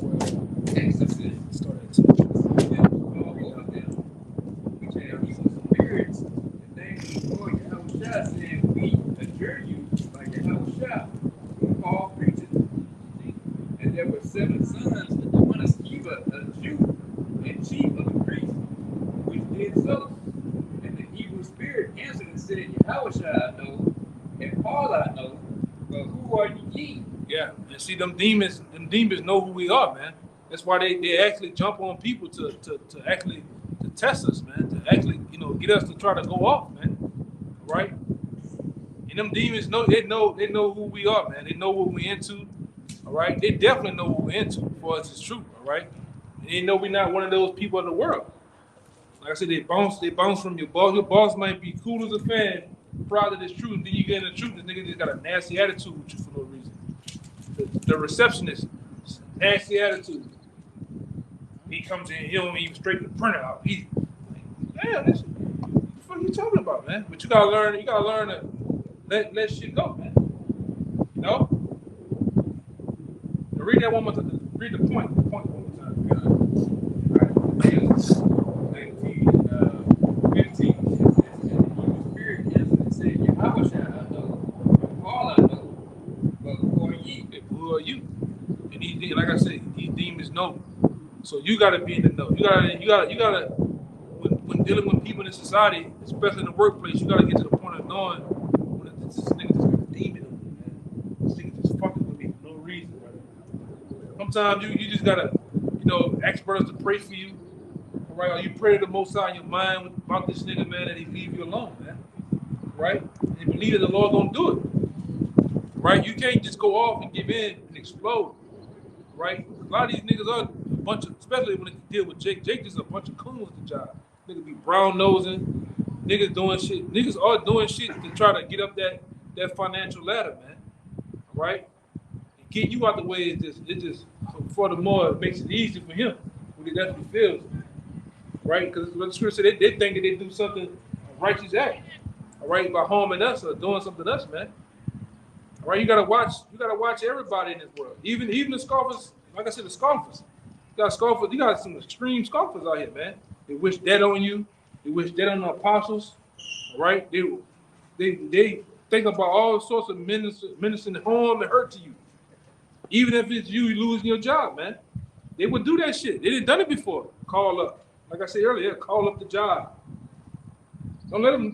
were exorcists, started to all over them, which have evil spirits, and they before Yahushua said, we adjure you by Yahushua, whom Paul preaches, eat of the priest, which did so. And the evil spirit answered and said, Yahweh I know, and Paul I know, but who are ye? Yeah, and see them demons know who we are, man. That's why they actually jump on people to actually to test us, man. To actually, get us to try to go off, man. Right? And them demons know who we are, man. They know what we're into. All right. They definitely know what we're into. For us, it's true. All right. And they know we're not one of those people in the world. Like I said, they bounce from your boss. Your boss might be cool as a fan, proud of this truth, and then you get in the truth. This nigga just got a nasty attitude with you for no reason. The receptionist, nasty attitude. He comes in, he don't even straighten the printer out. He's like, damn, what the fuck are you talking about, man? But you gotta learn to let shit go, man. You know? Now read that one more time. Read the point one more time. Right. 19, 15. And the evil spirit answered and said, Yahweh I know, and Paul I know, but who are ye? Who are you? And like I said, these demons know. So you gotta be in the know. You gotta when dealing with people in society, especially in the workplace, you gotta get to the point of knowing when this nigga just got a demon on me, man. This nigga just fucking with me for no reason, brother. Sometimes you just gotta, ask brothers to pray for you. All right, or you pray to the Most High in your mind about this nigga, man, and he leave you alone, man. Right? And believe that the Lord gonna do it. Right? You can't just go off and give in and explode. Right? A lot of these niggas are a bunch of, especially when they deal with Jake. Jake is a bunch of coons at the job. Niggas be brown nosing. Niggas doing shit. Niggas are doing shit to try to get up that financial ladder, man. All right? And get you out the way is just furthermore, it makes it easy for him when he definitely feels. Right? Because what the scripture said, they think that they do something a righteous act. All right, by harming us or doing something to us, man. All right, you gotta watch everybody in this world. Even the scoffers, like I said, the scoffers. You got some extreme scoffers out here, man. They wish dead on you. They wish dead on the apostles. All right? They think about all sorts of menacing harm and hurt to you. Even if it's you losing your job, man. They would do that shit. They didn't done it before. Call up. Like I said earlier, call up the job. Don't let them,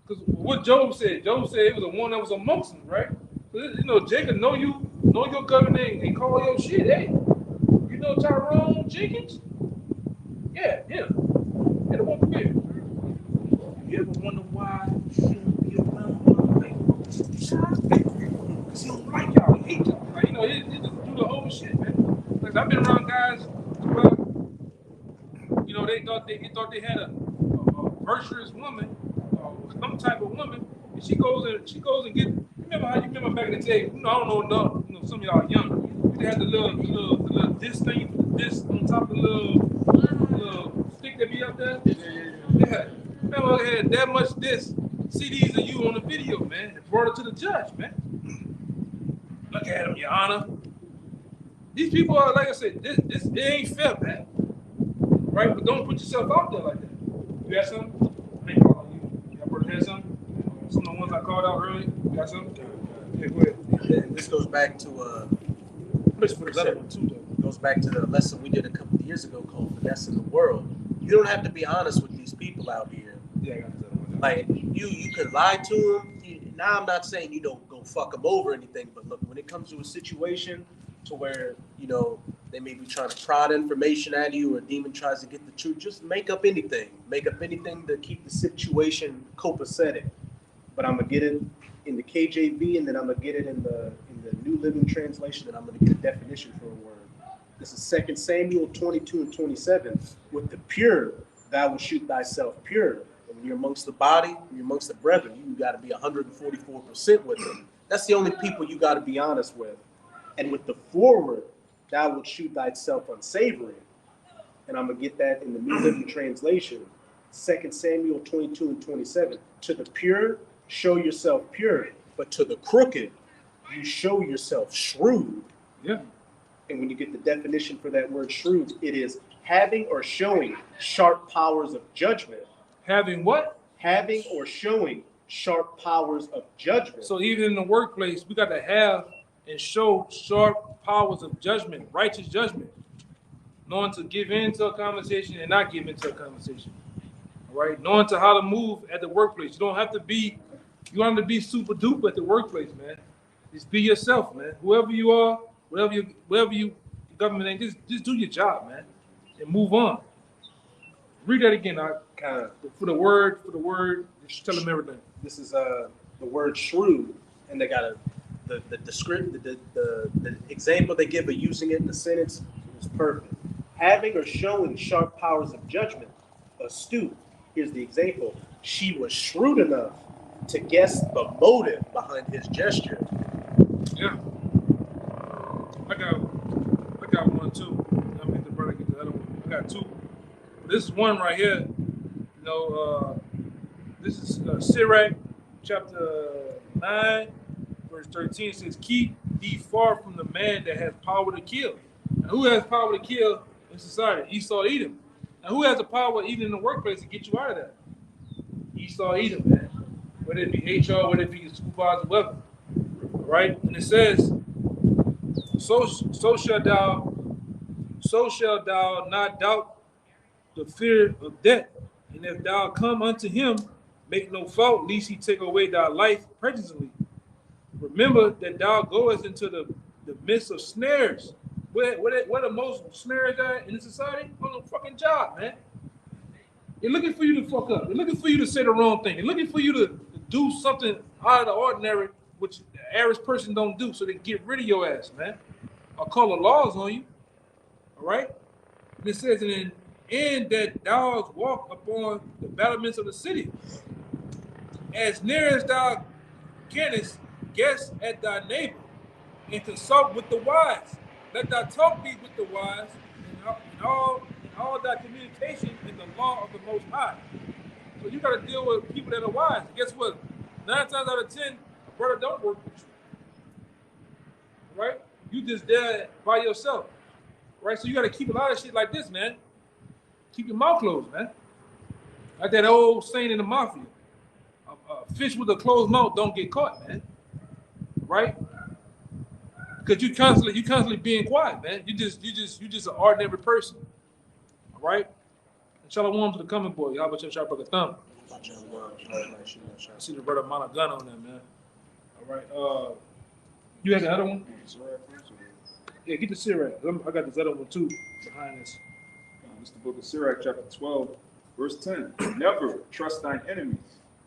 because what Job said it was the one that was amongst them, right? So, Jacob know your government and call your shit. Hey, you know Tyrone Jenkins? Yeah. The one for me. You ever wonder why he don't be around because he don't like y'all, he hate y'all. Like, he just do the whole shit, man. Like, I've been around guys, well, they thought they had a virtuous woman, some type of woman, and she goes and get. Remember back in the day? I don't know enough. Some of y'all young. They had the little disc thing, disc on top of the little stick that be up there. Yeah. Remember they had that much disc CDs of you on the video, man. And brought it to the judge, man. Look at him, Your Honor. These people are, like I said, this it ain't fair, man. Right? But don't put yourself out there like that. You got something? I ain't calling you. Y'all brother had something? Some of the ones I called out earlier. You got something? Yeah, go ahead. And this goes back to goes back to the lesson we did a couple of years ago called Finessing the World. You don't have to be honest with these people out here. Yeah, I got that. Like you could lie to them. Now I'm not saying you don't go fuck them over or anything, but look, when it comes to a situation to where they may be trying to prod information at you, or a demon tries to get the truth, just make up anything to keep the situation copacetic. But I'm gonna get it in the KJV, and then I'm gonna get it in the New Living Translation, and I'm gonna get a definition for a word. This is 2 Samuel 22 and 27. With the pure, thou will shoot thyself pure. And when you're amongst the body, when you're amongst the brethren, you got to be 144% with them. That's the only people you got to be honest with. And with the forward, thou wilt shoot thyself unsavory. And I'm going to get that in the New Living Translation. 2 Samuel 22 and 27. To the pure, show yourself pure. But to the crooked, you show yourself shrewd. Yeah. And when you get the definition for that word shrewd, it is having or showing sharp powers of judgment. Having what? Having or showing sharp powers of judgment. So even in the workplace, we got to have and show sharp powers of judgment, righteous judgment. knowing to give into a conversation and not give into a conversation. All right, knowing to how to move at the workplace. You don't have to be super duper at the workplace, man. Just be yourself, man. Whoever you are, whatever you government ain't, just do your job, man, and move on. Read that again, Kind of. for the word. Just tell them everything. This is the word shrewd, and they got the example they give of using it in the sentence is perfect. Having or showing sharp powers of judgment, astute. Here's the example. She was shrewd enough to guess the motive behind his gesture. Yeah, I got one too. I mean, the brother get the other one. I got two. This is one right here. You know, this is Sirach chapter 9, verse 13. It says, "Keep thee far from the man that has power to kill." And who has power to kill in society? Esau, Edom. And who has the power even in the workplace to get you out of that? Esau, Edom, man. Whether it be HR, whether it be your supervisor, whatever. Right? And it says, so shall thou not doubt the fear of death. And if thou come unto him, make no fault, lest he take away thy life prejudicially. Remember that thou goest into the midst of snares. Where the most snares are in society? On the fucking job, man. They're looking for you to fuck up. They're looking for you to say the wrong thing. They're looking for you to do something out of the ordinary, which the average person don't do, so they get rid of your ass, man. I'll call the laws on you. All right? And it says, and that thou walk upon the battlements of the city. As near as thou canst, guess at thy neighbor, and consult with the wise. Let thy talk be with the wise, in all thy communication in the law of the Most High. So you got to deal with people that are wise. And guess what? 9 times out of 10, a brother don't work with you. Right? You just there by yourself. Right? So you got to keep a lot of shit like this, man. Keep your mouth closed, man. Like that old saying in the mafia. A fish with a closed mouth don't get caught, man. Right? Because you constantly being quiet, man. You just an ordinary person. All right? And shalom to the coming boy. Y'all but your sharp a thumb. I see the brother mount a gun on them, man. All right. You had the other one? Yeah, get the Sirach. I got this other one too behind this. It's the book of Sirach, chapter 12, verse 10. Never trust thine enemies,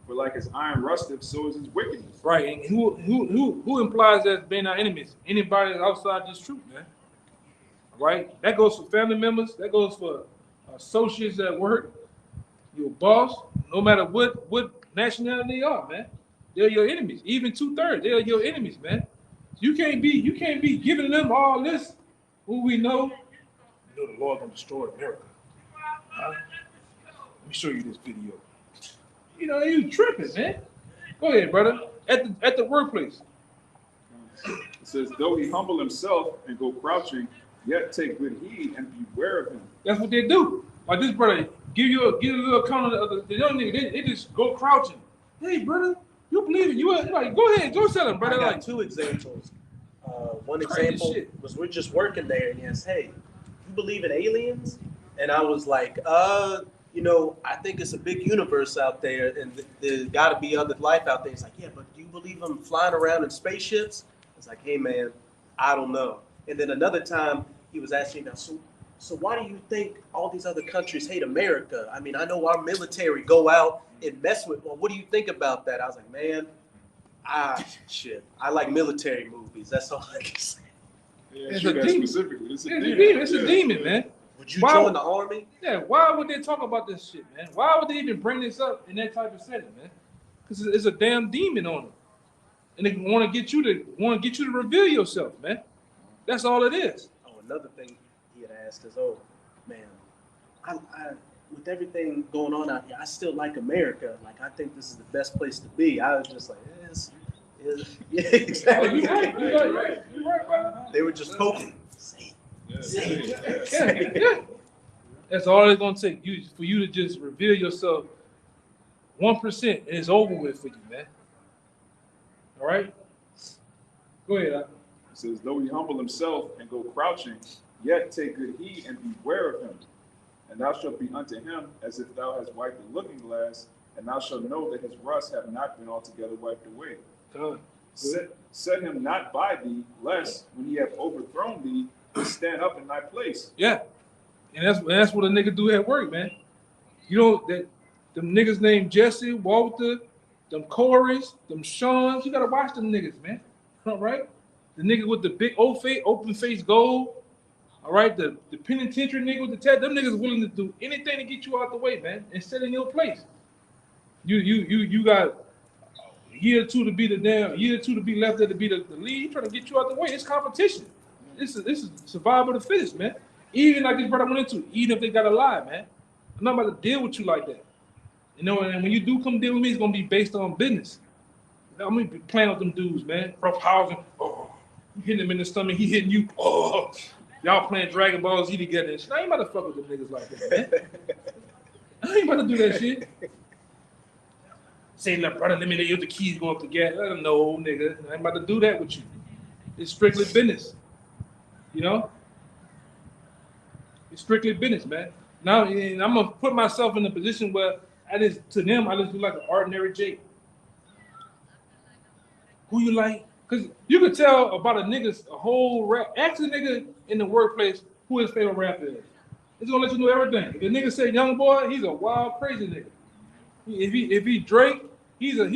for like as iron rusteth, so is his wickedness. Right, and who implies that being our enemies? Anybody that's outside this truth, man. All right, that goes for family members. That goes for associates at work. Your boss, no matter what nationality they are, man. They're your enemies. Even 2/3, they are your enemies, man. You can't be giving them all this. Who we know, you know the Lord gonna destroy America. Huh? Let me show you this video. You know, you tripping, man. Go ahead, brother. At the workplace. It says, though he humble himself and go crouching, yet take good heed and beware of him. That's what they do. Like this brother, give a little account of the young nigga. They just go crouching. Hey, brother, you believe it? You like go ahead, go tell him, brother. I got Like 2 examples. One crazy example shit. was we're just working there, and he asked, "Hey, you believe in aliens?" And I was like, you know, I think it's a big universe out there, and there's got to be other life out there. He's like, "Yeah, but do you believe them flying around in spaceships?" I was like, "Hey, man, I don't know." And then another time, he was asking, "Now, so why do you think all these other countries hate America? I mean, I know our military go out and mess with. Well, what do you think about that?" I was like, "Man, shit. I like military movies. That's all I can say." Yeah, It's sure, a that demon. specifically. It's a It's demon. a demon, man. Would you Why join would- the army? Yeah, why would they talk about this shit, man? Why would they even bring this up in that type of setting, man? Because it's a damn demon on it, and they want to get you to reveal yourself, man. That's all it is. Oh, another thing he had asked is, "Oh, man, I with everything going on out here, I still like America. Like, I think this is the best place to be." I was just like, yeah, Oh, exactly. you right, brother. They were just poking. Yeah. That's all it's gonna take for you to just reveal yourself 1%, and it's over with for you, man. All right, go ahead. It says, though he humble himself and go crouching, Yet take good heed and beware of him. And thou shalt be unto him as if thou hast wiped the looking glass, and thou shalt know that his rust have not been altogether wiped away. Set him not by thee, lest when he have overthrown thee, he stand up in thy place. Yeah, and that's what a nigga do at work, man. You know that them niggas named Jesse, Walter, them Corys, them Seans. You gotta watch them niggas, man. All right, the nigga with the big open face gold. All right, the penitentiary nigga with the tat. Them niggas willing to do anything to get you out the way, man, and sit in your place. You got a year or two to be left there to be the lead, trying to get you out the way. It's competition. This is survival of the fittest, man. Even like this brother went into, even if they got a lie, man. I'm not about to deal with you like that. You know, and when you do come deal with me, it's gonna be based on business. I'm gonna be playing with them dudes, man. Rough housing. Oh, you hitting him in the stomach, he hitting you. Oh, y'all playing Dragon Ball Z together and shit. I ain't about to fuck with them niggas like that, man. I ain't about to do that shit. Say, look, brother, let me use the keys go up the gas. No, nigga, I ain't about to do that with you. It's strictly business. You know? It's strictly business, man. Now, and I'm gonna put myself in a position where to them, I just do like an ordinary Jake. Who you like? Because you can tell about a whole rap. Ask a nigga in the workplace who his favorite rapper is. It's gonna let you know everything. If the nigga say Young Boy, he's a wild, crazy nigga. If he Drake, he's a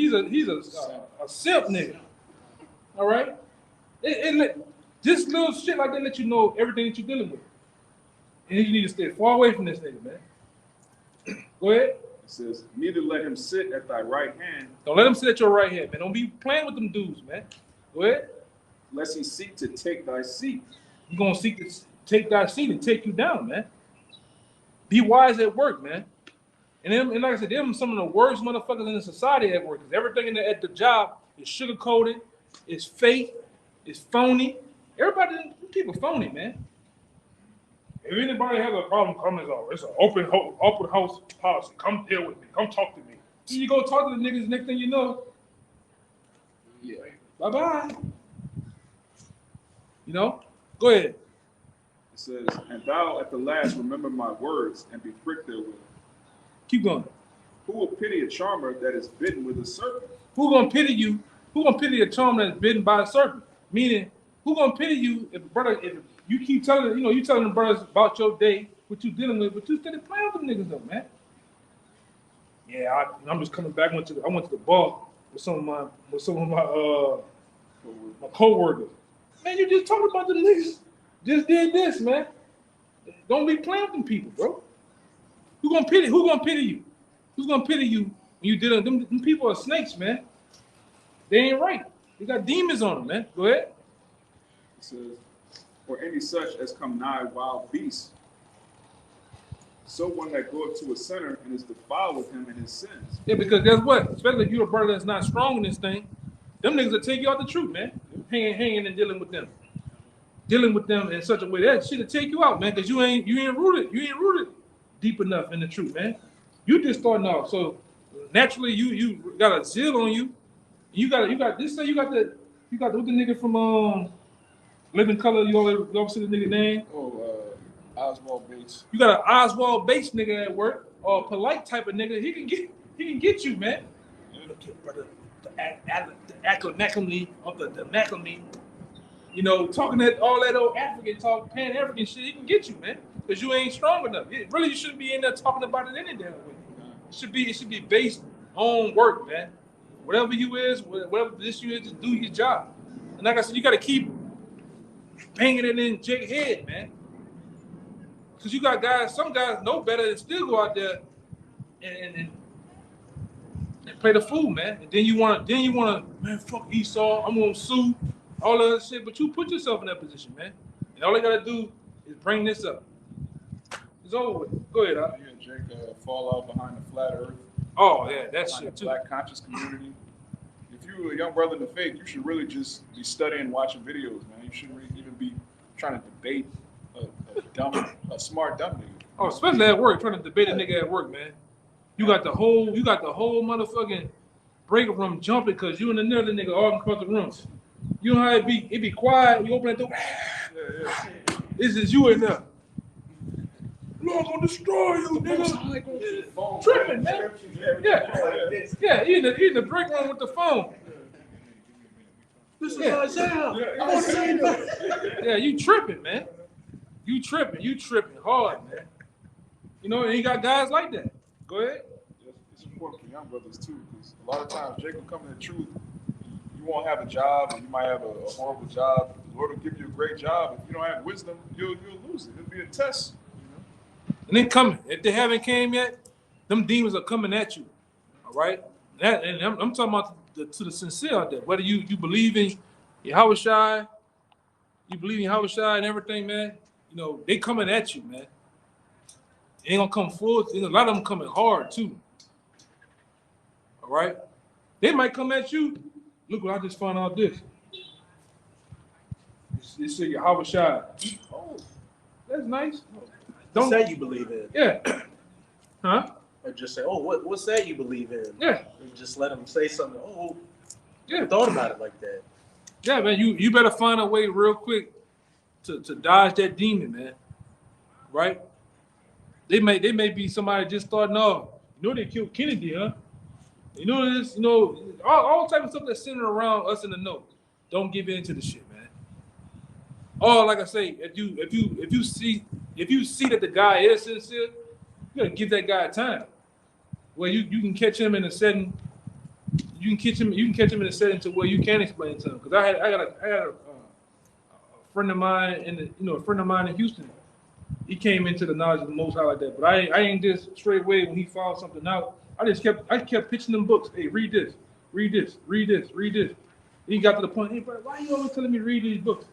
simp nigga. All right? Just little shit like that let you know everything that you're dealing with. And you need to stay far away from this nigga, man. Go ahead. It says, neither let him sit at thy right hand. Don't let him sit at your right hand, man. Don't be playing with them dudes, man. Go ahead. Lest he seek to take thy seat. He's going to seek to take thy seat and take you down, man. Be wise at work, man. And like I said, them some of the worst motherfuckers in the society at work. Because everything at the job is sugar-coated, it's fake, it's phony. Everybody, people phony, man. If anybody has a problem, come as always. It's an open house policy. Come deal with me. Come talk to me. So you go talk to the niggas, next thing you know, yeah, bye-bye. You know? Go ahead. It says, and thou at the last remember my words and be pricked therewith. Keep going. Who will pity a charmer that is bitten with a serpent? Who gonna pity you? Who gonna pity a charmer that's bitten by a serpent? Meaning, who gonna pity you if you keep telling, you telling the brothers about your day, what you dealing with, but you still playing with them niggas though, man. Yeah, I'm just coming back. I went to the bar with some of my co-workers. Man, you just talking about the niggas. Just did this, man. Don't be playing with them people, bro. Who gonna pity you? Who's gonna pity you when you dealing with them people are snakes, man. They ain't right. They got demons on them, man. Go ahead. It says, or any such as come nigh wild beasts. So one that goeth to a sinner and is defiled with him in his sins. Yeah, because guess what? Especially if you're a brother that's not strong in this thing, them niggas will take you out the truth, man. Hanging and dealing with them. Dealing with them in such a way that shit'll take you out, man, because you ain't rooted deep enough in the truth, man. You just starting off. So naturally you got a zeal on you. You got this say you got the what the nigga from Living Color, you always see the nigga name? Oswald Bates. You got an Oswald Bates nigga at work, or a polite type of nigga. He can get you, man. Look here, brother. The acronym of the acronym. Talking all that old African talk, Pan-African shit, he can get you, man. Because you ain't strong enough. Really, you shouldn't be in there talking about it any damn way. It should be based on work, man. Whatever you is, whatever position you is, just do your job. And like I said, you got to keep banging it in Jake's head, man. Because you got some guys know better and still go out there and play the fool, man. And then you want to, man, fuck Esau, I'm going to sue, all of that shit. But you put yourself in that position, man. And all you got to do is bring this up. It's over with. Go ahead, Al. Yeah, Jake, fall out behind the flat earth. Oh, yeah, that shit, too. Black conscious community. If you're a young brother in the faith, you should really just be studying, watching videos, man. You shouldn't really even be trying to debate a smart dumb nigga. Oh, especially at work, trying to debate a nigga at work, man. You got the whole motherfucking breaker room jumping because you and another nigga all across the room. You know how it be quiet, you open that door. It's just you in there. Lord, I'm gonna destroy you, nigga. Tripping, man. Yeah, he in the break room with the phone. This is Isaiah. Yeah, you tripping, man. You tripping hard, man. You know, and he got guys like that. Go ahead. It's important for young brothers too, because a lot of times Jake will come to the truth. You won't have a job, or you might have a horrible job. The Lord will give you a great job. If you don't have wisdom, you'll lose it. It'll be a test. And they coming. If they haven't came yet, them demons are coming at you. All right? And I'm talking about to the sincere out there. Whether you believe in Yahushua, you believe in Yahushua and everything, man, you know, they coming at you, man. They ain't gonna come full. A lot of them coming hard, too. All right? They might come at you. Look what I just found out this. They say Yahushua. Oh, that's nice. What's that you believe in? Yeah. Huh? Or just say, oh, what's that you believe in? Yeah. And just let them say something. Oh, yeah. I thought about it like that. Yeah, man. You better find a way real quick to dodge that demon, man. Right? They may be somebody just starting off. You know they killed Kennedy, huh? You know this. You know all type of stuff that's centered around us in the know. Don't give in to the shit, man. Or like I say, if you see that the guy is sincere, you gotta give that guy time. Where you can catch him in a setting. You can catch him in a setting to where you can explain to him. Because I had a friend of mine in Houston. He came into the knowledge of the Most High like that. But I ain't just straight away when he found something out. I kept pitching them books. Hey, read this. He got to the point. Hey, bro, why are you always telling me to read these books?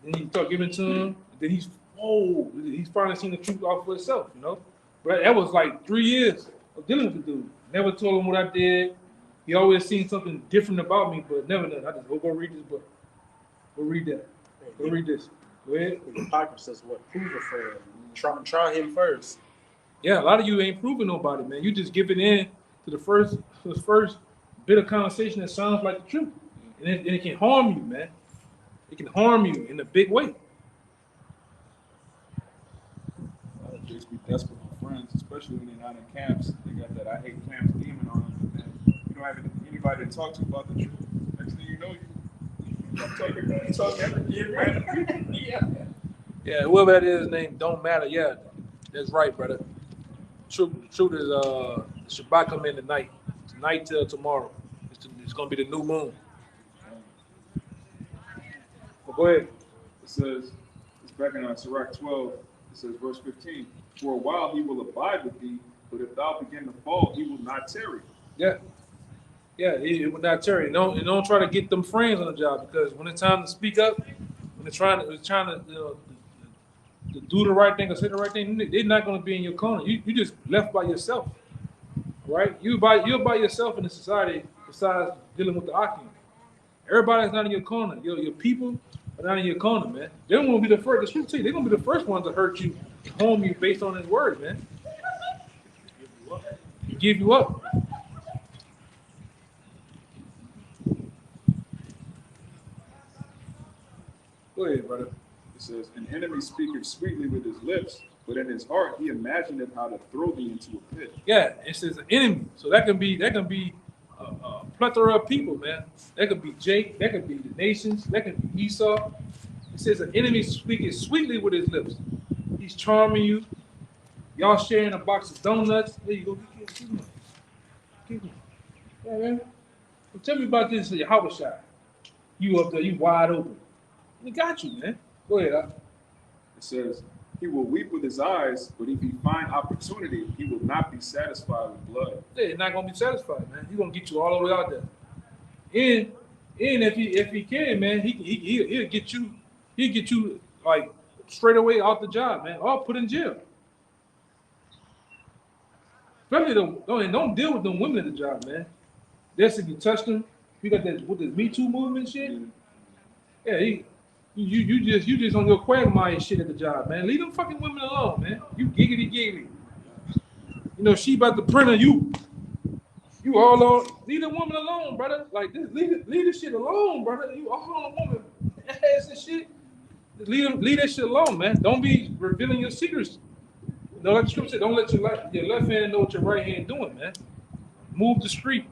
Then he start giving it to him. Then he's finally seen the truth out for himself, you know. But that was like 3 years of dealing with the dude. Never told him what I did. He always seen something different about me, but never done. I just go read this book. Go read that. Go read this. Go ahead. The hypocrisy says what? Prove a friend. Try him first. Yeah, a lot of you ain't proving nobody, man. You just giving in to the first bit of conversation that sounds like the truth, and it can harm you, man. It can harm you in a big way. Jakes be desperate for friends, especially when they're not in camps. They got that I hate camps demon on them. And you don't have anybody to talk to about the truth. Next thing you know, you talking everything. Yeah, whoever that is named don't matter. Yeah, that's right, brother. Truth is Shabbat come in tonight. Tonight till tomorrow. It's gonna be the new moon. Well, go ahead. It says, it's back in Sirach 12. It says, verse 15. For a while he will abide with thee, but if thou begin to fall, he will not tarry. Yeah, he will not tarry. Don't try to get them friends on the job, because when it's time to speak up, when they're trying to to do the right thing or say the right thing, they're not going to be in your corner. You just left by yourself, right? You're by yourself in the society besides dealing with the Akim. Everybody's not in your corner. Your people are not in your corner, man. They're going to be the first. The scripture tell you, they're going to be the first ones to hurt you, harm you based on His word, man. Give you up. Go ahead, brother. It says, an enemy speaketh sweetly with his lips, but in his heart he imagineth how to throw thee into a pit. Yeah, it says an enemy. So that can be a plethora of people, man. That could be Jake. That could be the nations. That could be Esau. It says an enemy speaking sweetly with his lips. He's charming you. Y'all sharing a box of donuts. There you go. Keep going. Yeah, man. Well, tell me about this, Yahushua. You up there, you wide open. We got you, man. Go ahead. It says, he will weep with his eyes, but if he find opportunity, he will not be satisfied with blood. Yeah, he's not gonna be satisfied, man. He's gonna get you all the way out there. And if he can, man, he'll get you like straight away out the job, man, or put in jail. Especially don't deal with them women at the job, man. That's if you touch them. You got that with the Me Too movement shit. Yeah, you just on your quagmire shit at the job, man. Leave them fucking women alone, man. You giggity. You know she about to print on you. You all on. Leave the woman alone, brother. Like this, leave the shit alone, brother. You all on a woman ass and shit. leave that shit alone, man. Don't be revealing your secrets. You know, like the scripture said, don't let your left hand know what your right hand doing, man. Move the street.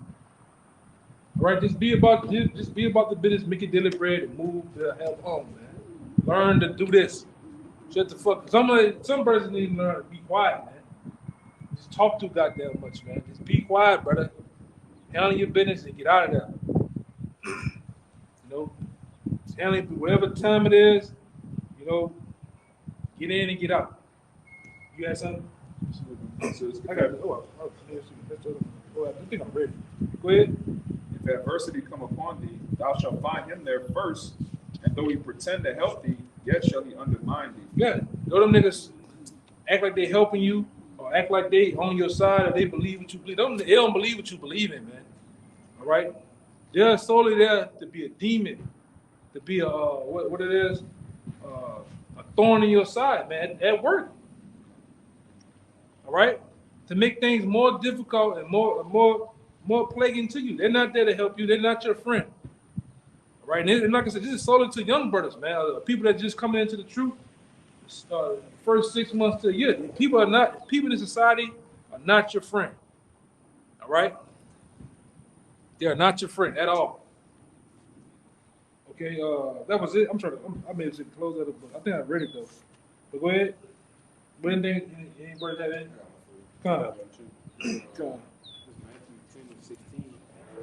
All right, just be about the business, make your daily bread, and move the hell on, man. Learn to do this. Shut the fuck. Some person need to learn to be quiet, man. Just talk too goddamn much, man. Just be quiet, brother. Handle your business and get out of there. You know, handle it whatever time it is. You know, get in and get out. You got something? I got it. I think I'm ready. Go ahead. If adversity come upon thee, thou shalt find him there first, and though he pretend to help thee, yet shall he undermine thee. Yeah, know them niggas act like they helping you, or act like they on your side, or they believe what you believe. They don't believe what you believe in, man. All right, they're solely there to be a demon, to be a what it is, a thorn in your side, man, at work. All right, to make things more difficult and more plaguing to you. They're not there to help you. They're not your friend. All right, and like I said, this is solely to young brothers, man. People that just coming into the truth. First 6 months to a year. People in society are not your friend. All right? They are not your friend at all. Okay, that was it. I may have close out the book. I think I read it though. But go ahead. Anybody that in? Come on. Matthew 10:16.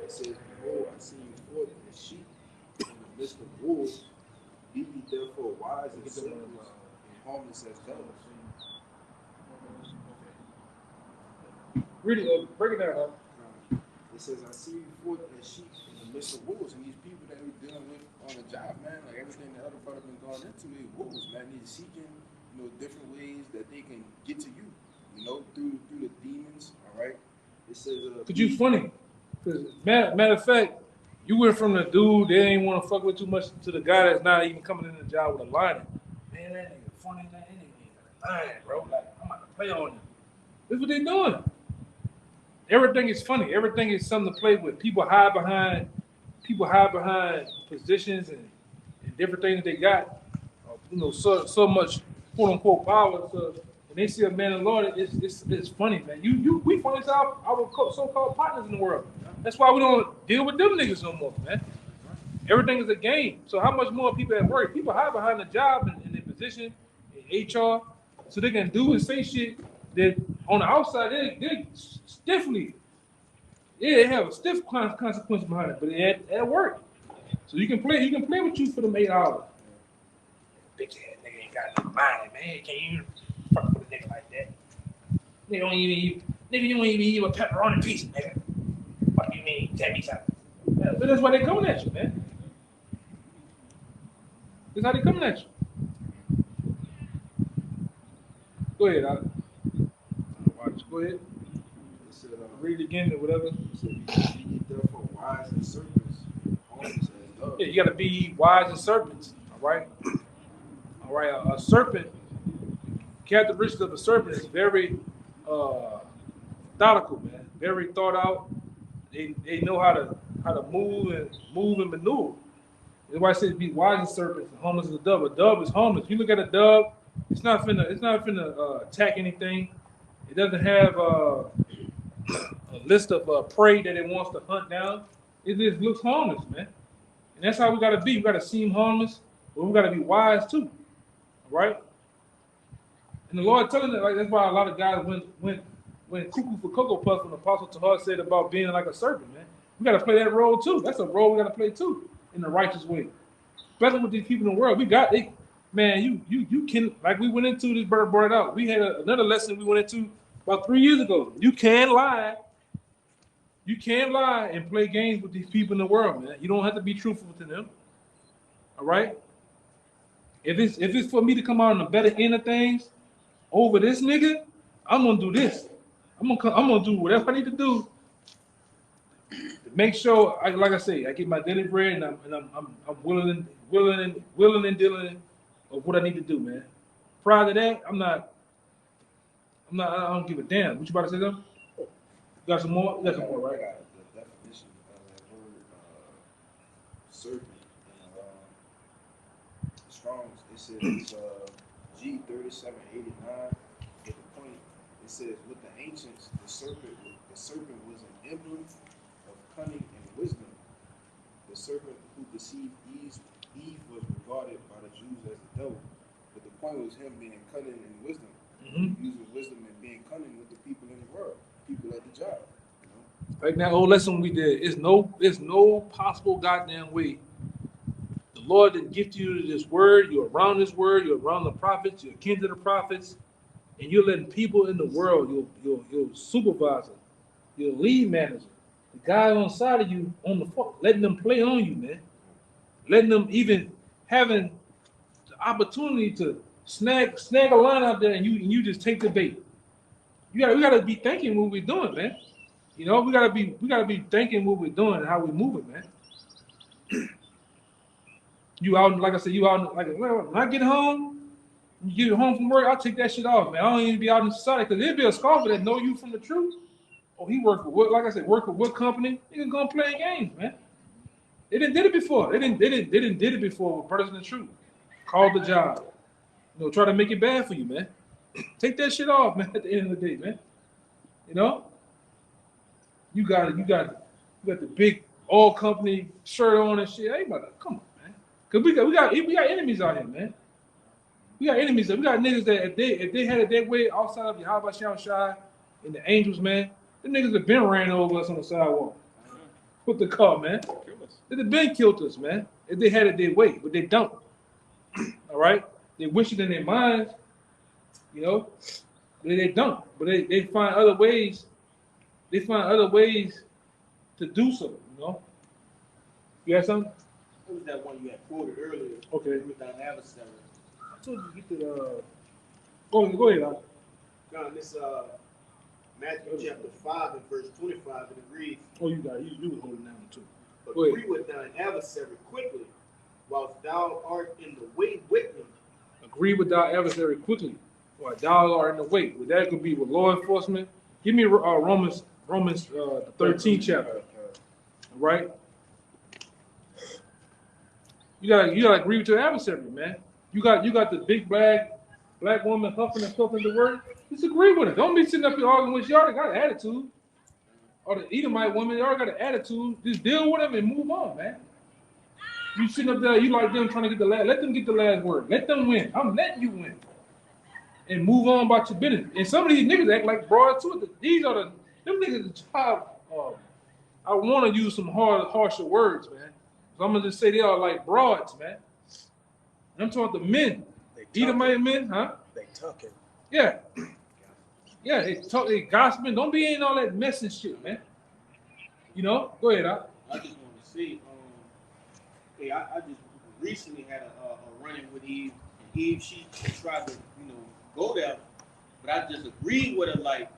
It says, "Behold, I see you forth as sheep in the midst of wolves. Be ye therefore wise and serpents, and harmless as doves." Really, break it down. It says, "I see you forth as sheep in the midst of wolves," and these people that we're dealing with on the job, man, like everything the other brother been going into, is wolves, man. They're seeking, different ways that they can get to you, through the demons. All right. It says, Cause you funny. Cause matter of fact, you went from the dude they ain't want to fuck with too much to the guy that's not even coming in the job with a line. Man, that nigga funny. That nigga line, bro. Like I'm about to play on you. That's what they doing. Everything is funny. Everything is something to play with. People hide behind positions and different things they got. So much quote unquote power. So when they see a man of the Lord, it's funny, man. We funny as our so-called partners in the world. That's why we don't deal with them niggas no more, man. Everything is a game. So how much more people at work? People hide behind the job and their position in HR, so they can do and say shit that on the outside they stiffly, they have a stiff consequence behind it, but at work. So you can play with you for them 8 hours. Bitch ass nigga ain't got no mind, man. Can't even fuck with a nigga like that. Nigga don't even eat a pepperoni pizza, nigga. What do you mean? Tell me something. But that's why they coming at you, man. That's how they coming at you. Go ahead, Alex. Watch. Go ahead. it said, Read it again or whatever. it said, "Be ye therefore wise as serpents, and harmless as doves." Yeah, you gotta be wise as serpents. All right. All right. A serpent. Characteristics of a serpent is very methodical, man. Very thought out. They know how to move and maneuver. That's why I say be wise as serpents and harmless as a dove. A dove is harmless. If you look at a dove, it's not finna attack anything. It doesn't have a list of prey that it wants to hunt down. It just looks harmless, man. And that's how we gotta be. We gotta seem harmless, but we gotta be wise too. All right? And the Lord telling us, like that's why a lot of guys went cuckoo for Cocoa Puffs when the Apostle Tahar said about being like a serpent, man. We gotta play that role too. That's a role we gotta play too in the righteous way. Especially with these people in the world. We got it, man, you can, like we went into this, brother brought it out. We had another lesson we went into about 3 years ago. You can lie. You can lie and play games with these people in the world, man. You don't have to be truthful to them. All right? If it's for me to come out on the better end of things over this nigga, I'm gonna do this. I'm gonna do whatever I need to do to make sure, like I say, I get my daily bread, and I'm willing and dealing of what I need to do, man. Prior to that, I don't give a damn. What you about to say, though? You got some more? You got some more, right? I got the definition of that word, serpent. Strong's, it says G3789. At the point, it says with the ancients, the serpent was an emblem of cunning and wisdom. The serpent who deceived Eve was regarded by the Jews as the devil. But the point was him being cunning and wisdom, using wisdom and being cunning with the people in the world, people at the job. You know? Like that old lesson we did, it's no possible goddamn way. The Lord didn't gift you to this word, you're around this word, you're around the prophets, you're akin to the prophets, and you're letting people in the world, your supervisor, your lead manager, the guy on the side of you on the phone, letting them play on you, man. Letting them even having the opportunity to snag a line out there and you just take the bait. We gotta be thinking what we're doing, man. You know, we gotta be thinking what we're doing and how we're moving, man. You out, like I said, you out, like when I get home, you get home from work, I'll take that shit off, man. I don't even be out in society because there'll be a scoffer that know you from the truth. Oh, he work for what? Like I said, work for what company? He can go play games, man. They didn't did it before. They didn't did it before with Brothers in the Truth. Called the job. You know, try to make it bad for you, man. Take that shit off, man. At the end of the day, man. You know, you got the big all company shirt on and shit. Everybody, come on, man. Cause we got enemies out here, man. We got enemies. We got niggas that if they had it their way outside of Yahweh Shai and the angels, man, the niggas have been ran over us on the sidewalk. With the car, man. They'd have been killed us, man, if they had it their way, but they don't. All right? They wish it in their minds, you know, but they don't. But they find other ways. They find other ways to do so, you know. You have something? What was that one you had quoted earlier? Okay. With an adversary. I told you to get to go ahead, Al. John, this Matthew chapter 5 and verse 25, it agrees. Oh, you got it. You was holding down too. Agree with thine adversary quickly, whilst thou art in the way with him. Agree with thy adversary quickly, while thou art in the way. Well, that could be with law enforcement. Give me Romans the 13th chapter. All right. You gotta agree with your adversary, man. You got the big black woman huffing and puffing the word. Just agree with her. Don't be sitting up here arguing with you. Already got an attitude. Or the Edomite woman, they already got an attitude. Just deal with them and move on, man. You sitting up there, you like them trying to get the last. Let them get the last word. Let them win. I'm letting you win. And move on about your business. And some of these niggas act like broad too. These are them niggas. I want to use some harsher words, man. So I'm gonna just say they are like broads, man. I'm talking the men. Edomite men, huh? They tucking. Yeah. Yeah, they gossiping. Don't be in all that mess and shit, man. You know? Go ahead, Al. I just want to say, hey, I just recently had a run-in with Eve. And Eve, she tried to, go there, but I just agreed with her, like,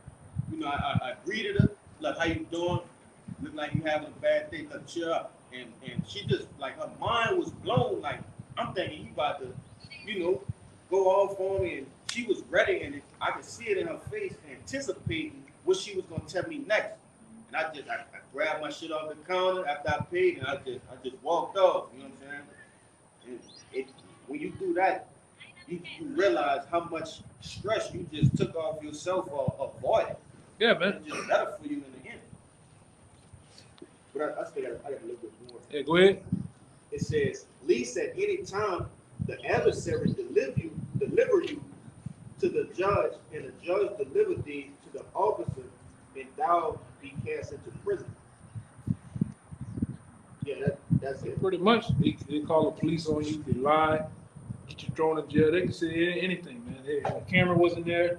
I greeted her, like, how you doing? Look like you having a bad day, like, cheer up. And she just, like, her mind was blown, like, I'm thinking you about to, go off on me, and she was ready, and I could see it in her face, anticipating what she was gonna tell me next. And I grabbed my shit off the counter after I paid, and I just walked off. You know what I'm saying? And when you do that, you realize how much stress you just took off yourself or avoided. Yeah, man. It's just better for you in the end. But I still got a little bit more. Yeah, go ahead. It says, least at any time the adversary deliver you to the judge, and the judge deliver thee to the officer, and thou be cast into prison. Yeah, that's it. Pretty much. They call the police on you, they lie, get you thrown in jail. They can say anything, man. The camera wasn't there.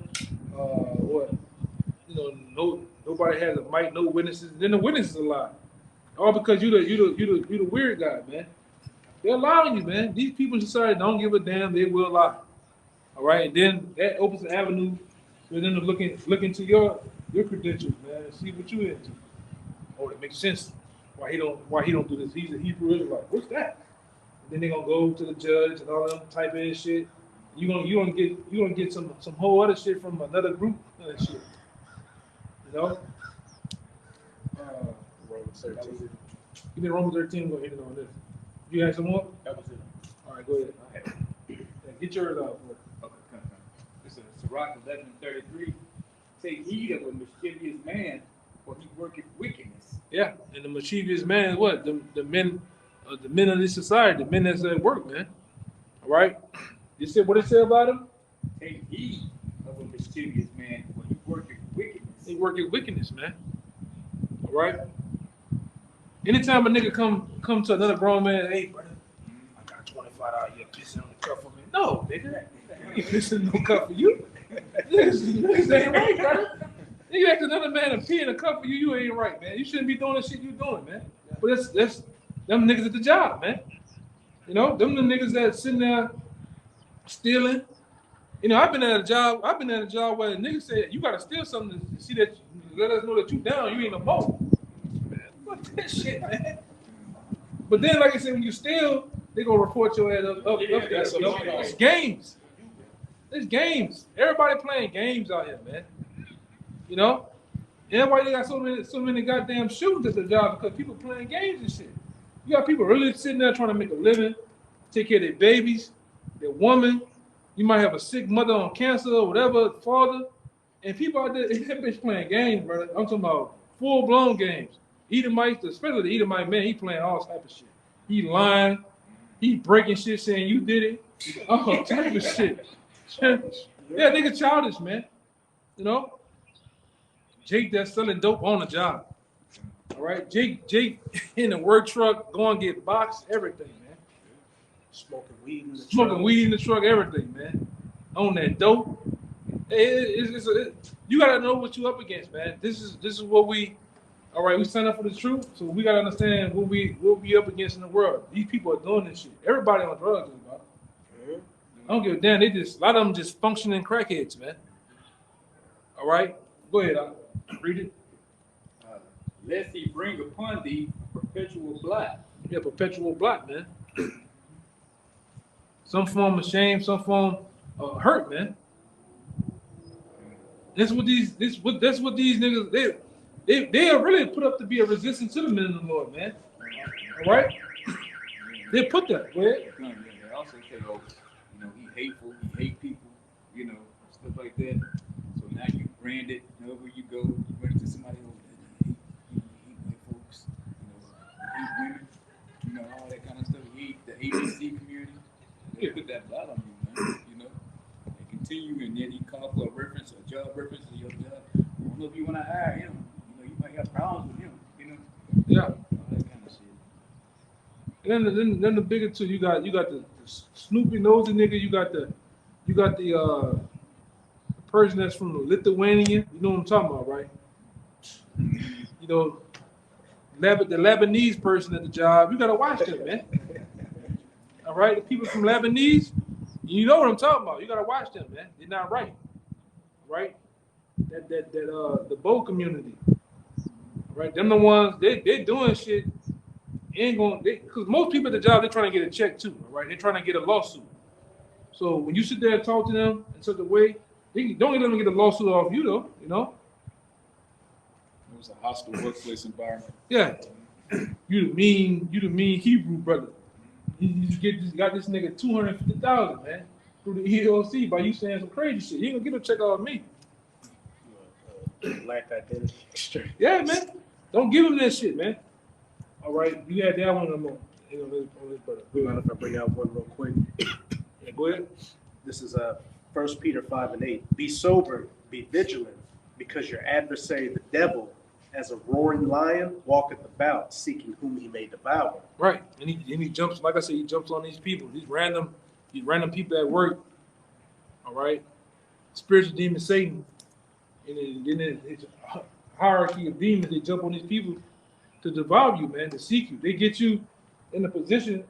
Nobody has a mic, no witnesses. Then the witnesses lie. All because you the weird guy, man. They're allowing you, man. These people in society don't give a damn. They will lie. All right, and then that opens the avenue for them to look into your credentials, man, and see what you into. Oh, that makes sense. Why he don't do this? He's a Hebrew Israelite. What's that? And then they're gonna go to the judge and all that type of shit. You gonna get some whole other shit from another group and shit. You know. Romans 13. Give me Romans 13. Go ahead on this. You had some more? That was it. All right, go ahead. Get yours out. Okay, come. This is Sirach 11:33. Take heed of a mischievous man, for he worketh wickedness. Yeah, and the mischievous man is what? The men of this society, the men that's at work, man. All right? You see what it said about him? Take heed of a mischievous man, for he worketh wickedness. He working wickedness, man. All right? Anytime a nigga come to another grown man, hey, brother, I got $25 here, pissing on the cuff for me. No, nigga. You ain't pissing no cuff for you. Niggas ain't right, brother. You ask another man to pee in a cup for you, you ain't right, man. You shouldn't be doing the shit you doing, man. But that's them niggas at the job, man. You know, them the niggas that sitting there stealing. You know, I've been at a job where the niggas said, you gotta steal something to see that, let us know that you down, you ain't no more. Man, fuck that shit, man. But then, like I said, when you steal, they gonna report your ass up there. So it's games. It's games. Everybody playing games out here, man. You know, and that's why they got so many goddamn shootings at the job, because people playing games and shit. You got people really sitting there trying to make a living, take care of their babies, their woman. You might have a sick mother on cancer or whatever, father, and people out there, that bitch playing games, brother. I'm talking about full blown games. Edomite, especially the Edomite man, he playing all type of shit. He lying, he breaking shit, saying you did it, all type of shit. Yeah, nigga childish, man. You know. Jake that's selling dope on the job. All right, Jake in the work truck, going get boxed, everything, man. Smoking weed in the truck. Smoking weed in the truck, everything, man. On that dope. You gotta know what you up against, man. This is what we. All right, we signed up for the truth, so we gotta understand what we up against in the world. These people are doing this shit. Everybody on drugs, bro. I don't give a damn. A lot of them just functioning crackheads, man. All right, go ahead. Read it. Lest he bring upon thee perpetual blot. Yeah, perpetual blot, man. Some form of shame, some form of hurt, man. That's what these niggas they are really put up to be a resistance to the men of the Lord, man. All right? They put that. Go ahead. They also say, oh, you know, he hateful, he hate people, you know, stuff like that. So now you brand it, wherever you go, you run into somebody who hate white folks, you know, hate women, you know, all that kind of stuff. He hate the ABC community. They put that blot on you, man, you know. They continue, and then he call for a reference, a job reference to your job. I don't know if you want to hire him. You know, you might have problems with him, you know. Yeah. All that kind of shit. And then the bigger two, you got the Snoopy nosy nigga, you got the person that's from Lithuania, you know what I'm talking about, right? You know, the Lebanese person at the job, you gotta watch them, man. All right, the people from Lebanese, you know what I'm talking about. You gotta watch them, man. They're not right, right? The Bo community, right? Them the ones they doing shit. Ain't going because most people at the job they're trying to get a check too, right? They're trying to get a lawsuit. So when you sit there and talk to them in such a way, they don't let them get a lawsuit off you though, you know. It was a hostile workplace environment. Yeah, you the mean Hebrew brother. You got this nigga $250,000, man, through the EOC by you saying some crazy shit. You ain't gonna get a check off me. Black identity. Yeah, man. Don't give him that shit, man. All right, you had that one on this brother. We mind if I bring out one real quick? Yeah, go ahead. This is 1 Peter 5:8. Be sober, be vigilant, because your adversary, the devil, as a roaring lion, walketh about, seeking whom he may devour. Right, and he jumps. Like I said, he jumps on these people. These random people at work. All right, spiritual demon Satan, and then it's a hierarchy of demons. They jump on these people to devour you, man, to seek you. They get you in a position.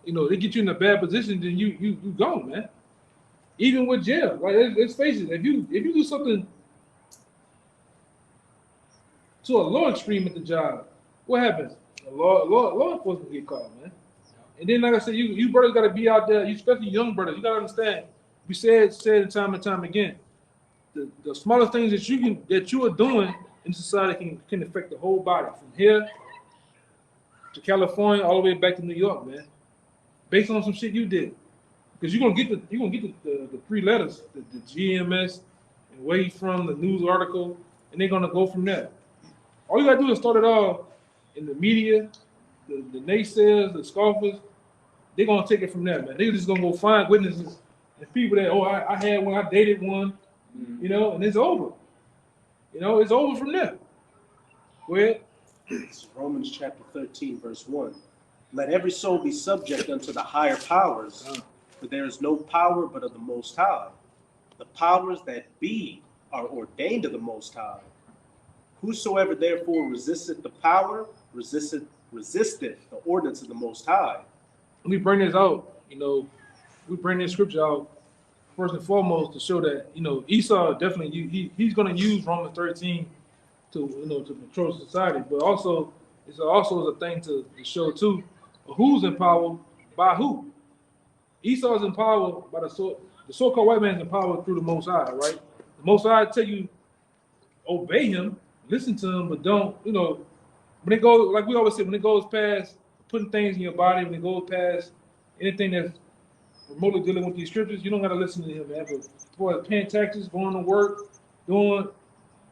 You know, they get you in a bad position, then you gone, man. Even with jail, like let's face it, if you do something to a low extreme at the job, what happens? Law enforcement get caught, man. And then, like I said, you brothers got to be out there. You especially young brothers, you got to understand. We said time and time again, the smallest things that you are doing in society can affect the whole body, from here to California all the way back to New York, man. Based on some shit you did. because you're gonna get the three letters, the GMS, and where he's from, the news article, and they're gonna go from there. All you gotta do is start it off in the media, the naysayers, the scoffers. They're gonna take it from there, man. They're just gonna go find witnesses and people that, I had one, I dated one, you know, and it's over. You know, it's over from there. Go ahead. It's Romans chapter 13, verse 1. Let every soul be subject unto the higher powers, for there is no power but of the Most High. The powers that be are ordained of the Most High. Whosoever therefore resisteth the power, resisteth the ordinance of the Most High. We bring this out, you know, we bring this scripture out first and foremost to show that, you know, Esau definitely, he's going to use Romans 13 to, you know, to control society, but also it's also a thing to show too who's in power by who. Esau's in power by the so-called white man's in power through the Most High, right? The Most High tell you obey him, listen to him, but don't, you know, when it goes, like we always say, when it goes past putting things in your body, when it goes past anything that's remotely dealing with these scriptures, you don't got to listen to him, man. But for paying taxes, going to work, doing,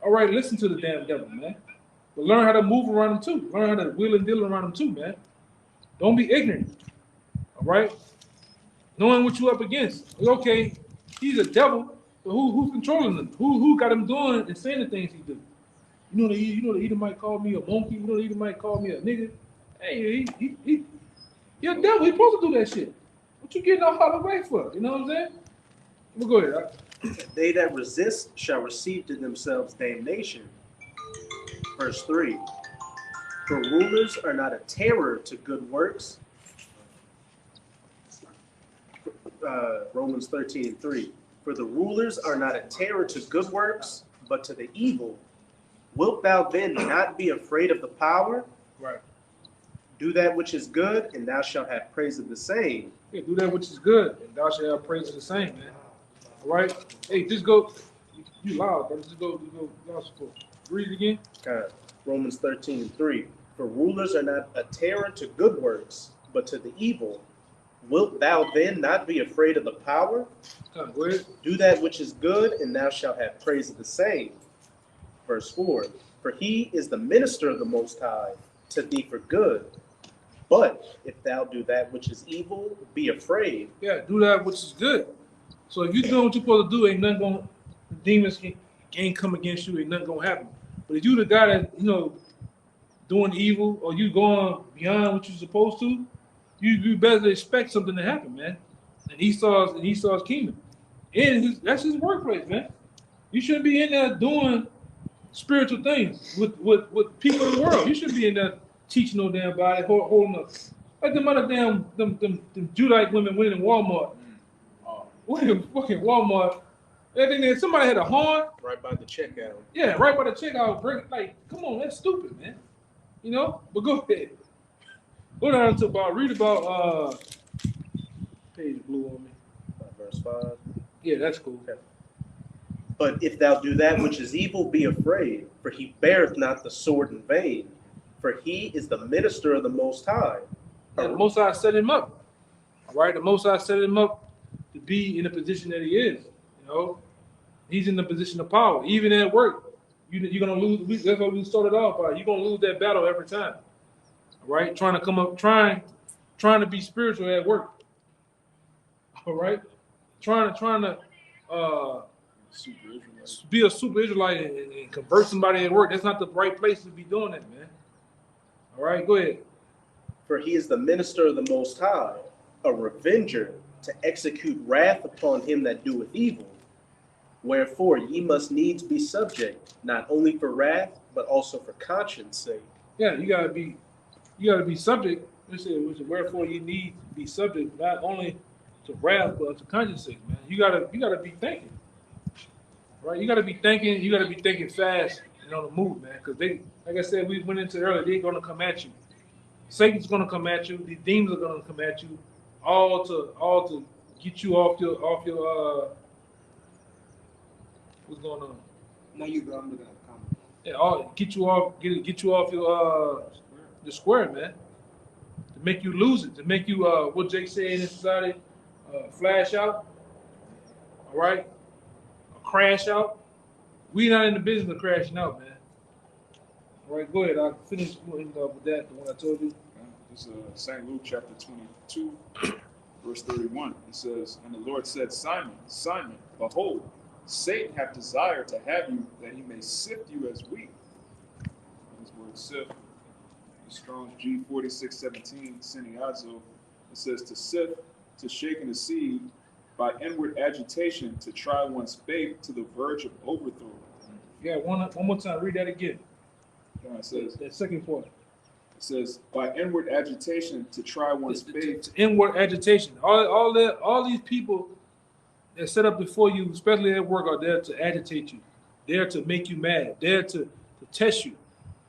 all right, listen to the damn devil, man. But learn how to move around him too. Learn how to wheel and deal around him too, man. Don't be ignorant, all right? Knowing what you're up against. Okay, he's a devil, but who's controlling him? Who got him doing and saying the things he do? You know the Edom might call me a monkey. You know the Edom might call me a nigga. Hey, he a devil. He supposed to do that shit. What you getting all the way for? You know what I'm saying? Well, go ahead. They that resist shall receive to themselves damnation. Verse 3. For rulers are not a terror to good works. Romans 13:3. For the rulers are not a terror to good works, but to the evil. Wilt thou then not be afraid of the power? Right. Do that which is good, and thou shalt have praise of the same. Yeah, do that which is good, and thou shalt have praise of the same, man. All right? Hey, just go. You loud, brother. Just go gospel. Read it again. Romans 13:3. For rulers are not a terror to good works, but to the evil. Wilt thou then not be afraid of the power? Go ahead. Do that which is good, and thou shalt have praise of the same. Verse 4. For he is the minister of the Most High, to thee for good. But if thou do that which is evil, be afraid. Yeah, do that which is good. So if you're doing what you're supposed to do, ain't nothing going, the demons can't come against you, ain't nothing going to happen. But if you the guy that, you know, doing evil, or you going beyond what you're supposed to, you better expect something to happen, man. And Esau's kingdom. And that's his workplace, man. You shouldn't be in there doing spiritual things with people in the world. You shouldn't be in there teaching no damn body, holding up. Like them other damn them Judite women went in Walmart. Went in fucking Walmart. I think that somebody had a horn. Right by the checkout. Yeah, right by the checkout. Like, come on, that's stupid, man. You know? But go ahead. Go down to read about page blue on me. Verse 5. Yeah, that's cool. Okay. But if thou do that which is evil, be afraid, for he beareth not the sword in vain, for he is the minister of the Most High. Yeah, the Most High set him up. All right, the Most High set him up to be in the position that he is. You know, he's in the position of power. Even at work, you're gonna lose. That's what we started off by. You're gonna lose that battle every time. All right, trying to come up, trying to be spiritual at work. All right, trying to be a super Israelite and convert somebody at work. That's not the right place to be doing that, man. All right, go ahead. For he is the minister of the Most High, a revenger, to execute wrath upon him that doeth evil. Wherefore ye must needs be subject, not only for wrath, but also for conscience sake. Yeah, you gotta be subject. Wherefore you need to be subject, not only to wrath, but to conscience sake, man. You gotta be thinking. Right? You gotta be thinking fast and on the move, man. Because they, like I said, we went into earlier, they're gonna come at you. Satan's gonna come at you, the demons are gonna come at you, all to get you off your what's going on? Now you go. I'm looking at the comment. Yeah, get you off your the square, man. To make you lose it, to make you what Jake said in society, flash out, all right, a crash out. We not in the business of crashing out, man. All right, go ahead. I'll finish with that, the one I told you. This is St. Luke chapter 22, verse 31. It says, "And the Lord said, Simon, Simon, behold, Satan hath desired to have you, that he may sift you as wheat." This word sift, Strong's G4617, Siniazo, it says to sift, to shake in a seed, by inward agitation, to try one's faith to the verge of overthrow. Yeah, one more time. Read that again. It says, that second part. It says, by inward agitation, to try one's faith. Inward agitation. All these people that set up before you, especially at work, are there to agitate you, there to make you mad, there to test you.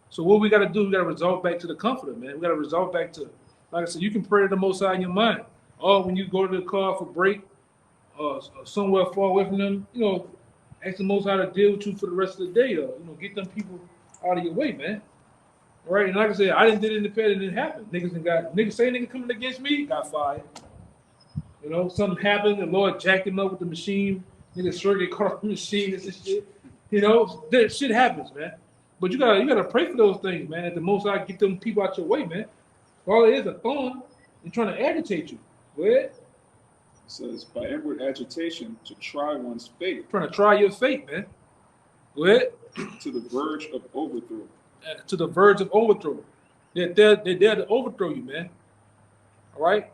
So what we got to do, we got to resolve back to the Comforter, man. We got to resolve back to, like I said, you can pray to the Most High in your mind. Or when you go to the car for break, somewhere far away from them, ask the Most High to deal with you for the rest of the day, or get them people out of your way, man. All right, and like I said, I didn't did it in the past, it didn't happen. Niggas coming against me, got fired. Something happened, the Lord jacked him up with the machine. Niggas sure get caught up in the machine and shit. That shit happens, man. But you gotta pray for those things, man. At the Most High, get them people out your way, man. All it is a thorn and trying to agitate you. Go ahead. It says, by inward agitation, to try one's faith. Trying to try your faith, man. Go ahead. To the verge of overthrow. To the verge of overthrow. They're there to overthrow you, man. All right?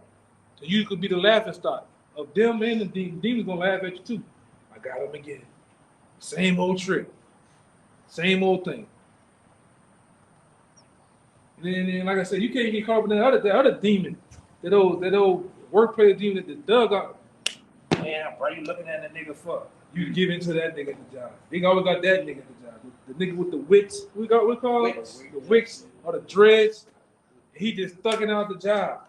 So you could be the laughing stock of them and the demons. Demons gonna laugh at you too. I got him again. Same old trick. Same old thing. And then like I said, you can't get caught up in that other demon. That old workplace demon that the dug up. Man, why you looking at that nigga for? You give into that nigga at the job. They always got that nigga at the job. The nigga with the wicks. We call it? The wicks or the dreads. He just thugging out the job.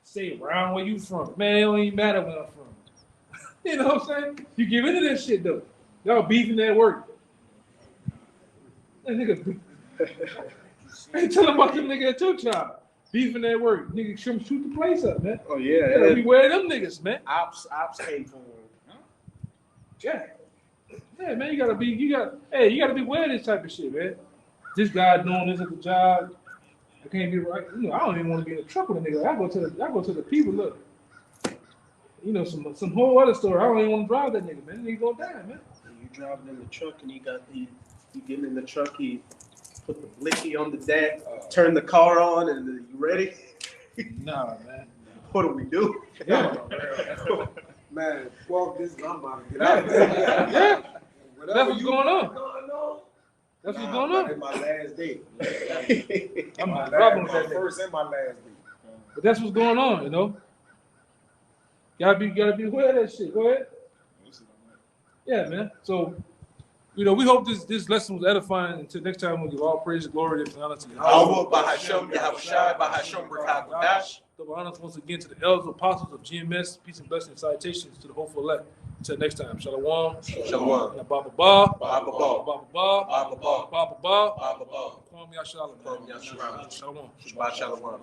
Say around where you from. Man, it don't even matter where I'm from. You know what I'm saying? You give into that shit though. Y'all beefing at work. That nigga. Ain't telling about them nigga at your job. Beefing at work. Nigga shoot the place up, man. Oh yeah. You gotta beware of them niggas, man. Ops came for him. Yeah. Yeah, man, you gotta be aware of this type of shit, man. This guy doing this at the job. I can't be right. I don't even want to be in a truck with a nigga. I go to the people, look. Some whole other story. I don't even want to drive that nigga, man. That nigga gonna die, man. You driving in the truck and you getting in the truck, you put the blicky on the deck, turn the car on, and you ready? Nah, man. What do we do? Yeah. Man, fuck this. I'm about to get out of there. Yeah. That's what's going on. That's what's going on. It's my last day. I'm my not problem with my that nigga. first and my last day. But that's what's going on, Gotta be aware of that shit. Go ahead. Yeah, man. So, we hope this lesson was edifying. Until next time, we'll give all praise and glory and honor to Double honors once again to the elders, apostles of GMS. Peace and blessings and salutations to the hopeful elect. Until next time, Shalom. Shalom. Baba Ba. Baba Ba. Baba Ba. Baba Ba. Baba Ba. Baba Ba. Kwame Yashalom. Kwame Yashalom. Shalom. Shabbat Shalom.